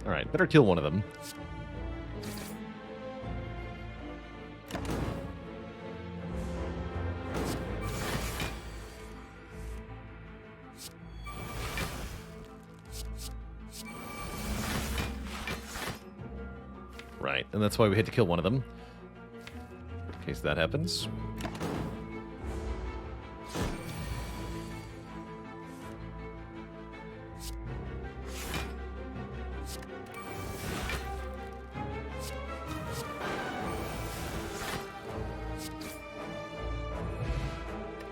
Alright, better kill one of them. Right, and that's why we had to kill one of them. In case that happens.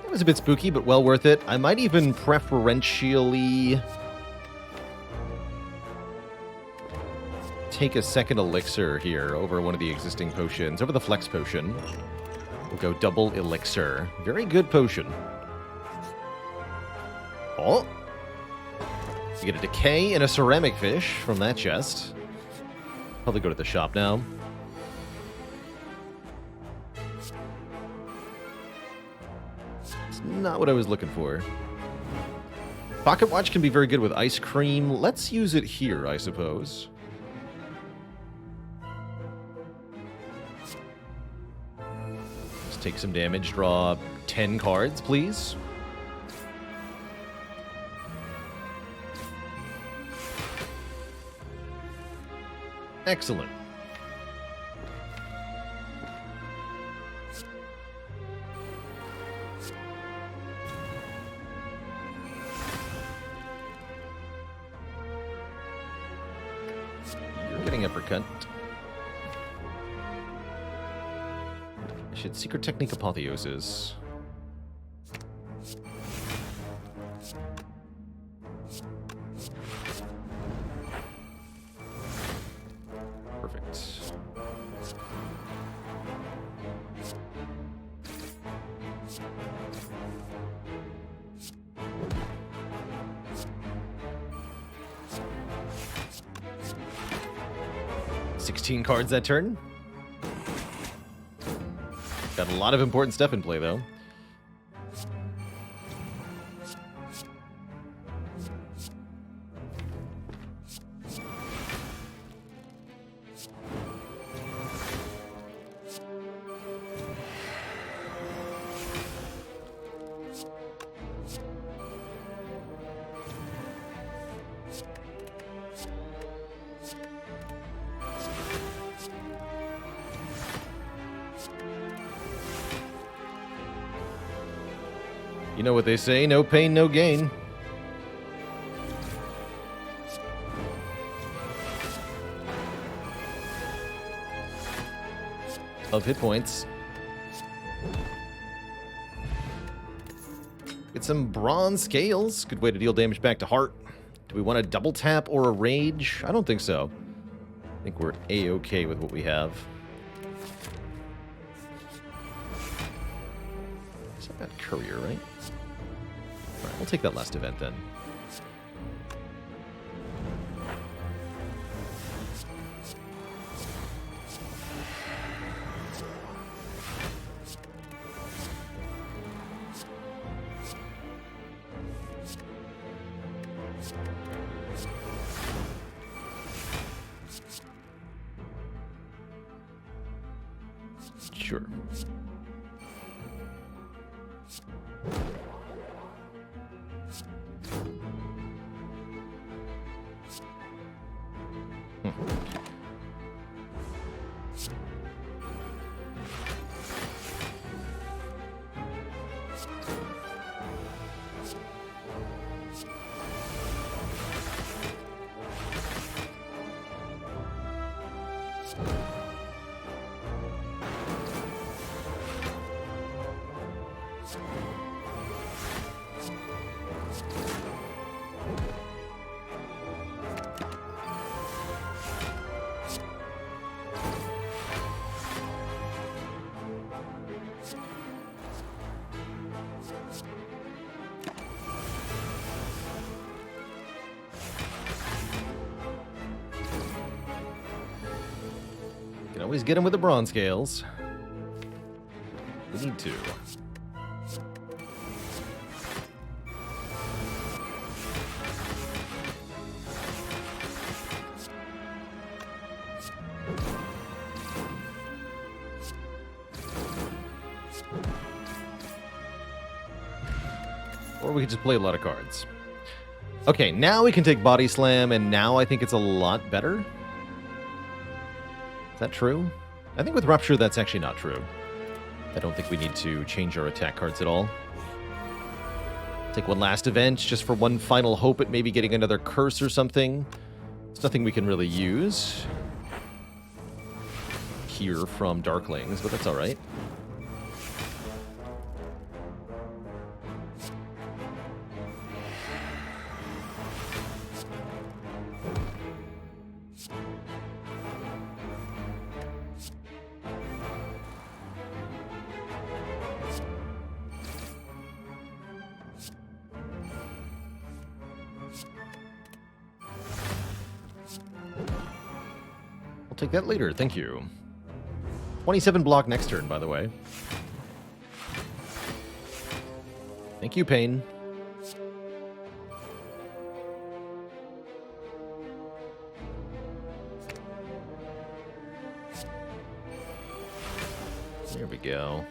It was a bit spooky, but well worth it. I might even preferentially take a second elixir here over one of the existing potions, over the flex potion. We'll go double elixir. Very good potion. Oh! We get a decay and a ceramic fish from that chest. Probably go to the shop now. Not what I was looking for. Pocket watch can be very good with ice cream. Let's use it here, I suppose. Let's take some damage. Draw 10 cards, please. Excellent. Uppercut. I should secret technique apotheosis. Perfect. $16 cards that turn. Got a lot of important stuff in play, though. You know what they say, no pain, no gain. Of hit points. Get some bronze scales. Good way to deal damage back to heart. Do we want a double tap or a rage? I don't think so. I think we're A-okay with what we have. Is that courier, right? Alright, we'll take that last event then. Sure. Can always get him with the bronze scales. We need to. Or we could just play a lot of cards. Okay, now we can take Body Slam, and now I think it's a lot better. Is that true? I think with Rupture, that's actually not true. I don't think we need to change our attack cards at all. Take one last event, just for one final hope at maybe getting another curse or something. It's nothing we can really use here from Darklings, but that's alright. Take that later, thank you. 27 block next turn, by the way. Thank you, Pain. There we go.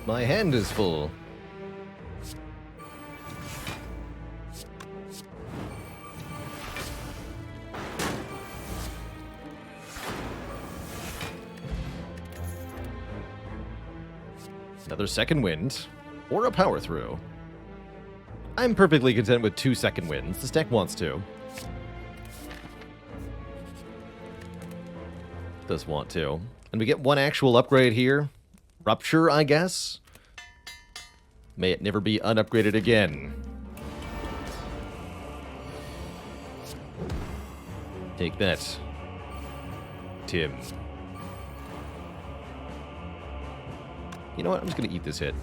My hand is full. Another second wind, or a power through. I'm perfectly content with 2 second winds. This deck wants to. Does want to. And we get one actual upgrade here. Rupture, I guess? May it never be unupgraded again. Take that, Tim. You know what? I'm just going to eat this hit.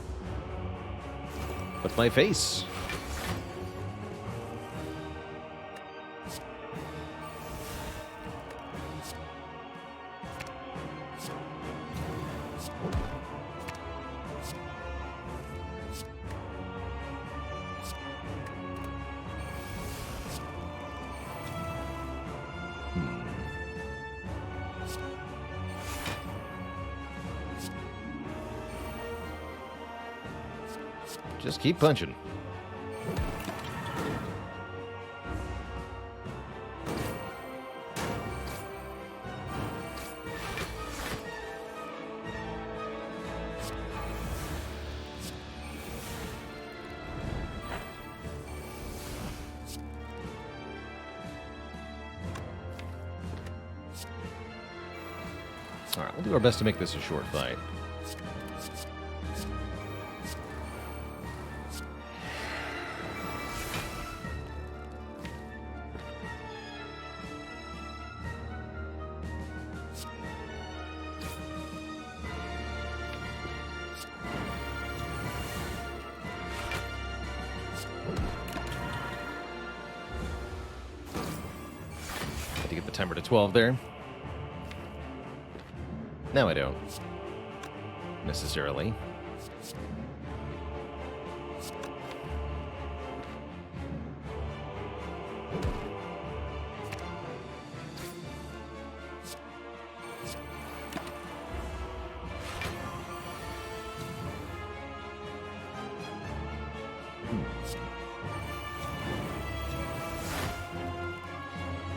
What's my face? Just keep punching. All right, we'll do our best to make this a short fight. Had to get the timer to 12 there. No, I don't. Necessarily.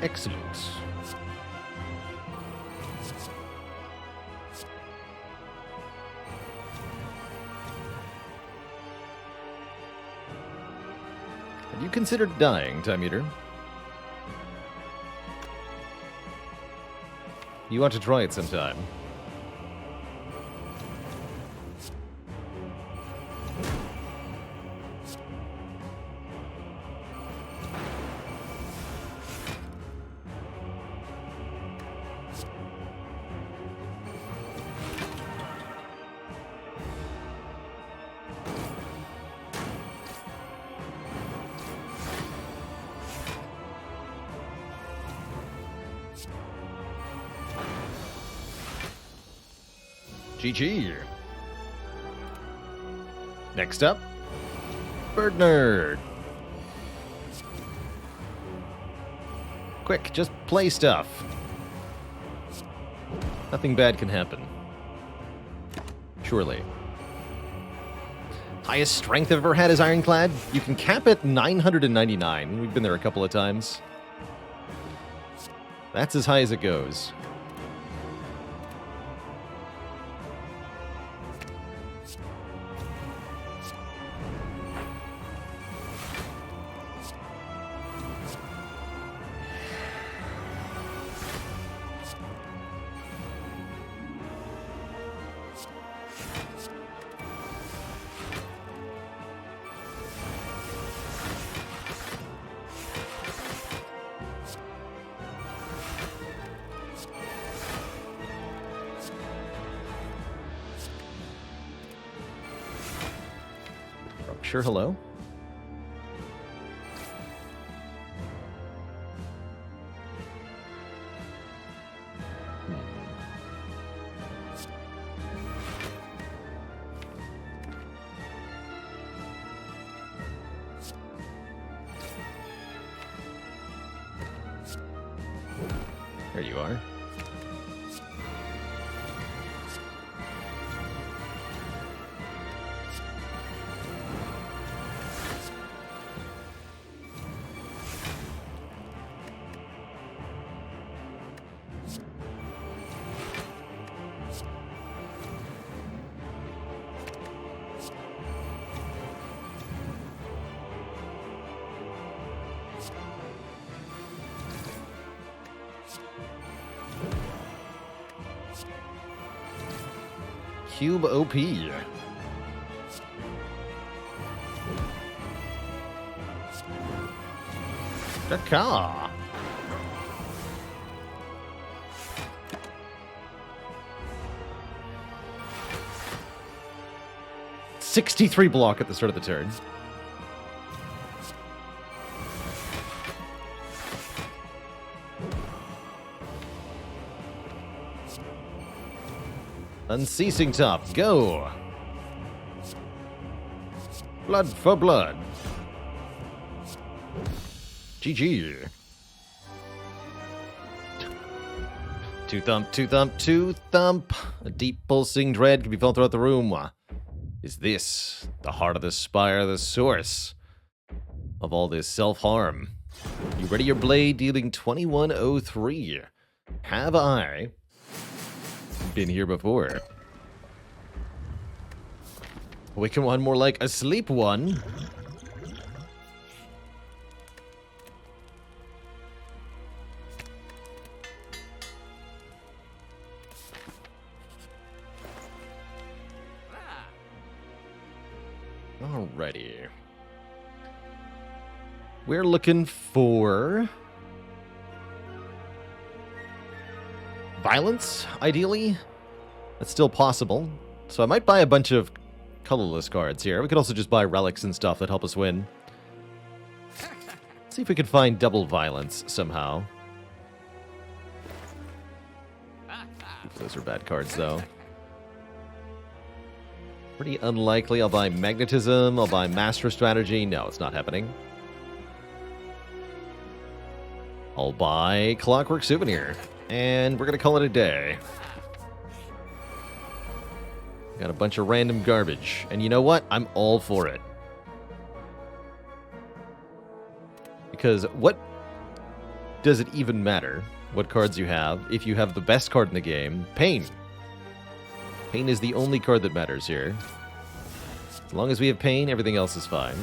Excellent. Have you considered dying, Time Eater? You want to try it sometime? GG. Next up, Bird Nerd. Quick, just play stuff. Nothing bad can happen. Surely. Highest strength I've ever had is Ironclad. You can cap it 999. We've been there a couple of times. That's as high as it goes. Sure, hello? There you are. Cube OP. Caca. $63 block at the start of the turn. Unceasing top, go! Blood for blood. GG. Two thump, two thump, two thump. A deep pulsing dread can be felt throughout the room. Is this the heart of the spire, the source of all this self-harm? You ready your blade, dealing 2103. Have I been here before? Awaken one more like a sleep one. Alrighty. We're looking for violence, ideally. That's still possible. So I might buy a bunch of colorless cards here. We could also just buy relics and stuff that help us win. See if we can find double violence somehow. Those are bad cards, though. Pretty unlikely. I'll buy magnetism. I'll buy master strategy. No, it's not happening. I'll buy clockwork souvenir. And we're going to call it a day. Got a bunch of random garbage. And you know what? I'm all for it. Because what does it even matter what cards you have if you have the best card in the game, Pain? Pain is the only card that matters here. As long as we have Pain, everything else is fine.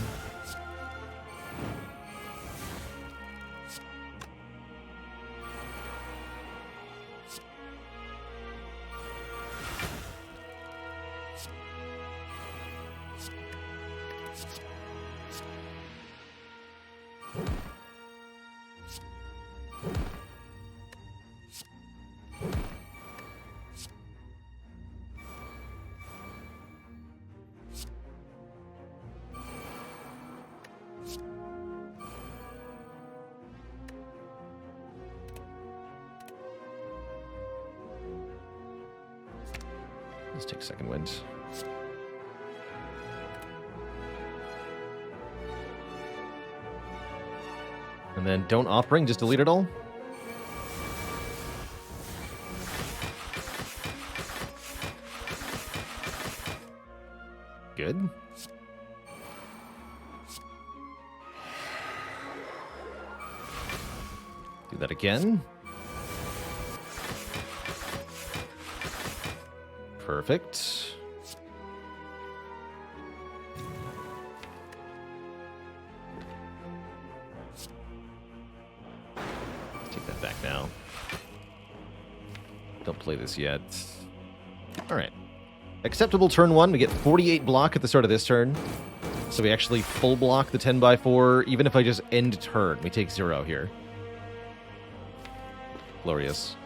Let's take second wind. And then don't offering, just delete it all. Good. Do that again. Perfect. Take that back now. Don't play this yet. Alright. Acceptable turn 1. We get 48 block at the start of this turn. So we actually full block the 10x4. Even if I just end turn, we take 0 here. Glorious.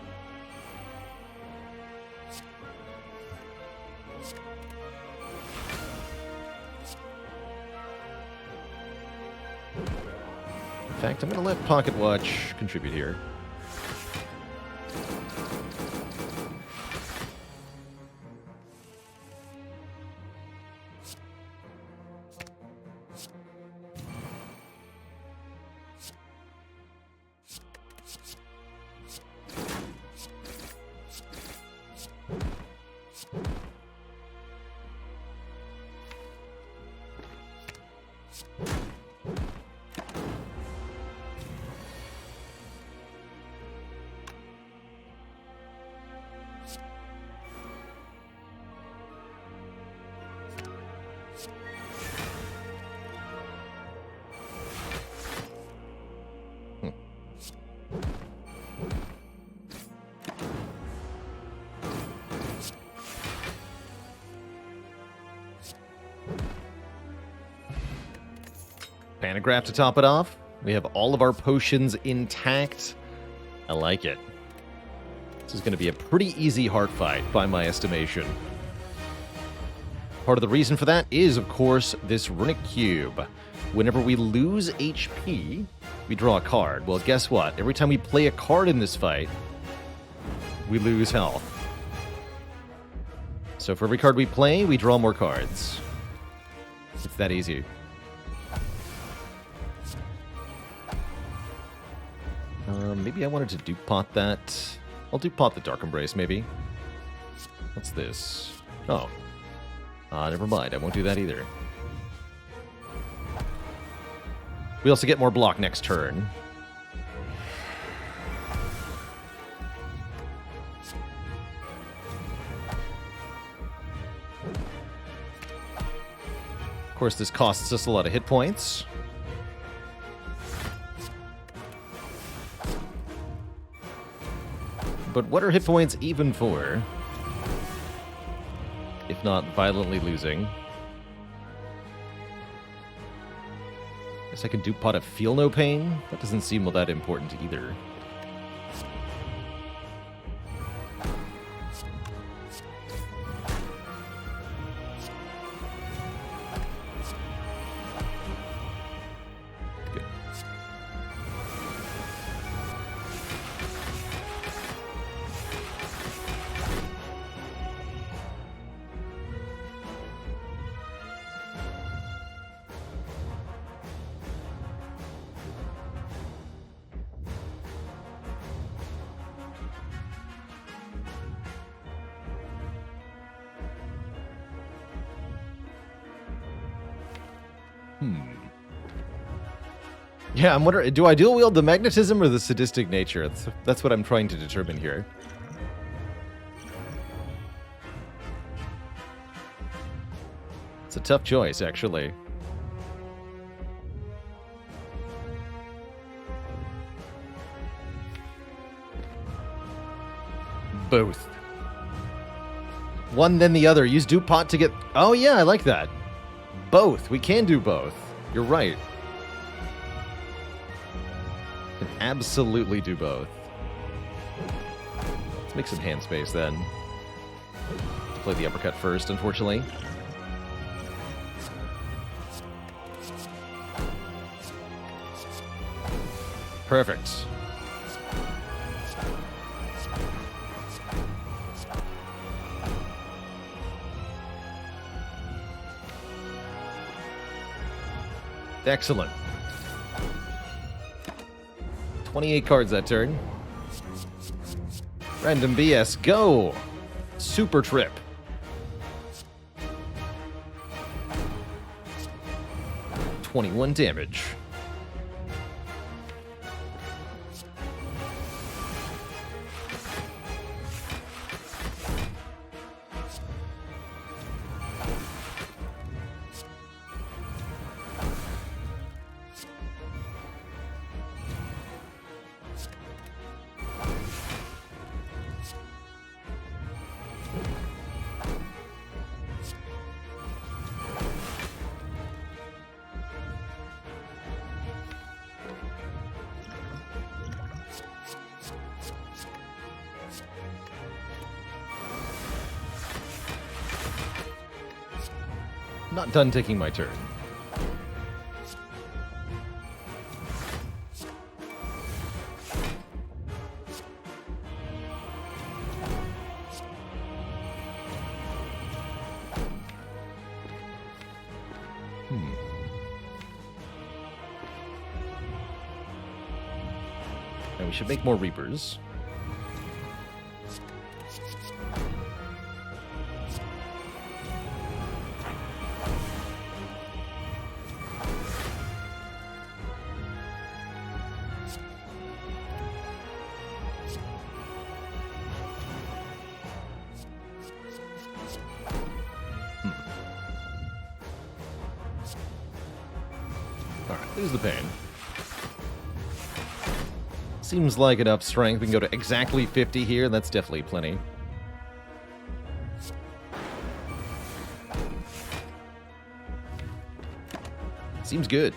In fact, I'm going to let Pocket Watch contribute here. Panagraph to top it off. We have all of our potions intact. I like it. This is going to be a pretty easy heart fight, by my estimation. Part of the reason for that is, of course, this Runic Cube. Whenever we lose HP, we draw a card. Well, guess what? Every time we play a card in this fight, we lose health. So for every card we play, we draw more cards. It's that easy. Maybe I wanted to Duke Pot that. I'll Duke Pot the Dark Embrace, maybe. What's this? Oh. Never mind. I won't do that either. We also get more block next turn. Of course, this costs us a lot of hit points. But what are hit points even for? If not violently losing. Guess I can Duke Pot a Feel No Pain? That doesn't seem all that important either. Yeah, I'm wondering, do I dual wield the magnetism or the sadistic nature? That's what I'm trying to determine here. It's a tough choice, actually. Both. One, then the other. Use Duke Pot to get... Oh, yeah, I like that. Both. We can do both. You're right. Can absolutely do both. Let's make some hand space, then. Play the uppercut first, unfortunately. Perfect. Excellent. 28 cards that turn. Random BS, go! Super Trip. $21 damage. Not done taking my turn. And we should make more Reapers. There's the pain. Seems like enough strength. We can go to exactly 50 here. That's definitely plenty. Seems good.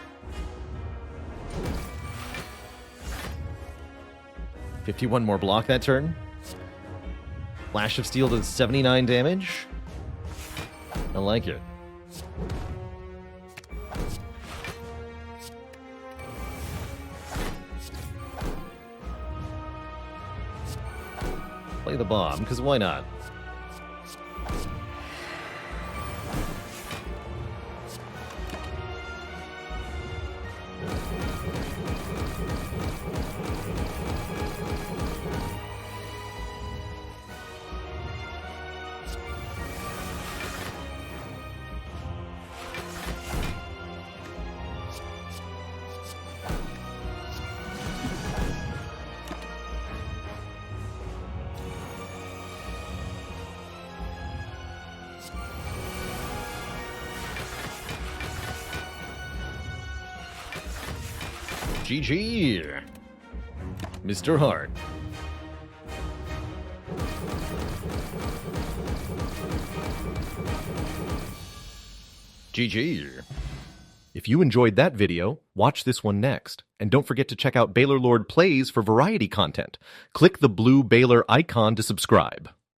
$51 more block that turn. Flash of Steel does 79 damage. I like it. Play the bomb, because why not? GG, Mr. Hart. GG. If you enjoyed that video, watch this one next. And don't forget to check out Baalorlord Plays for variety content. Click the blue Baalor icon to subscribe.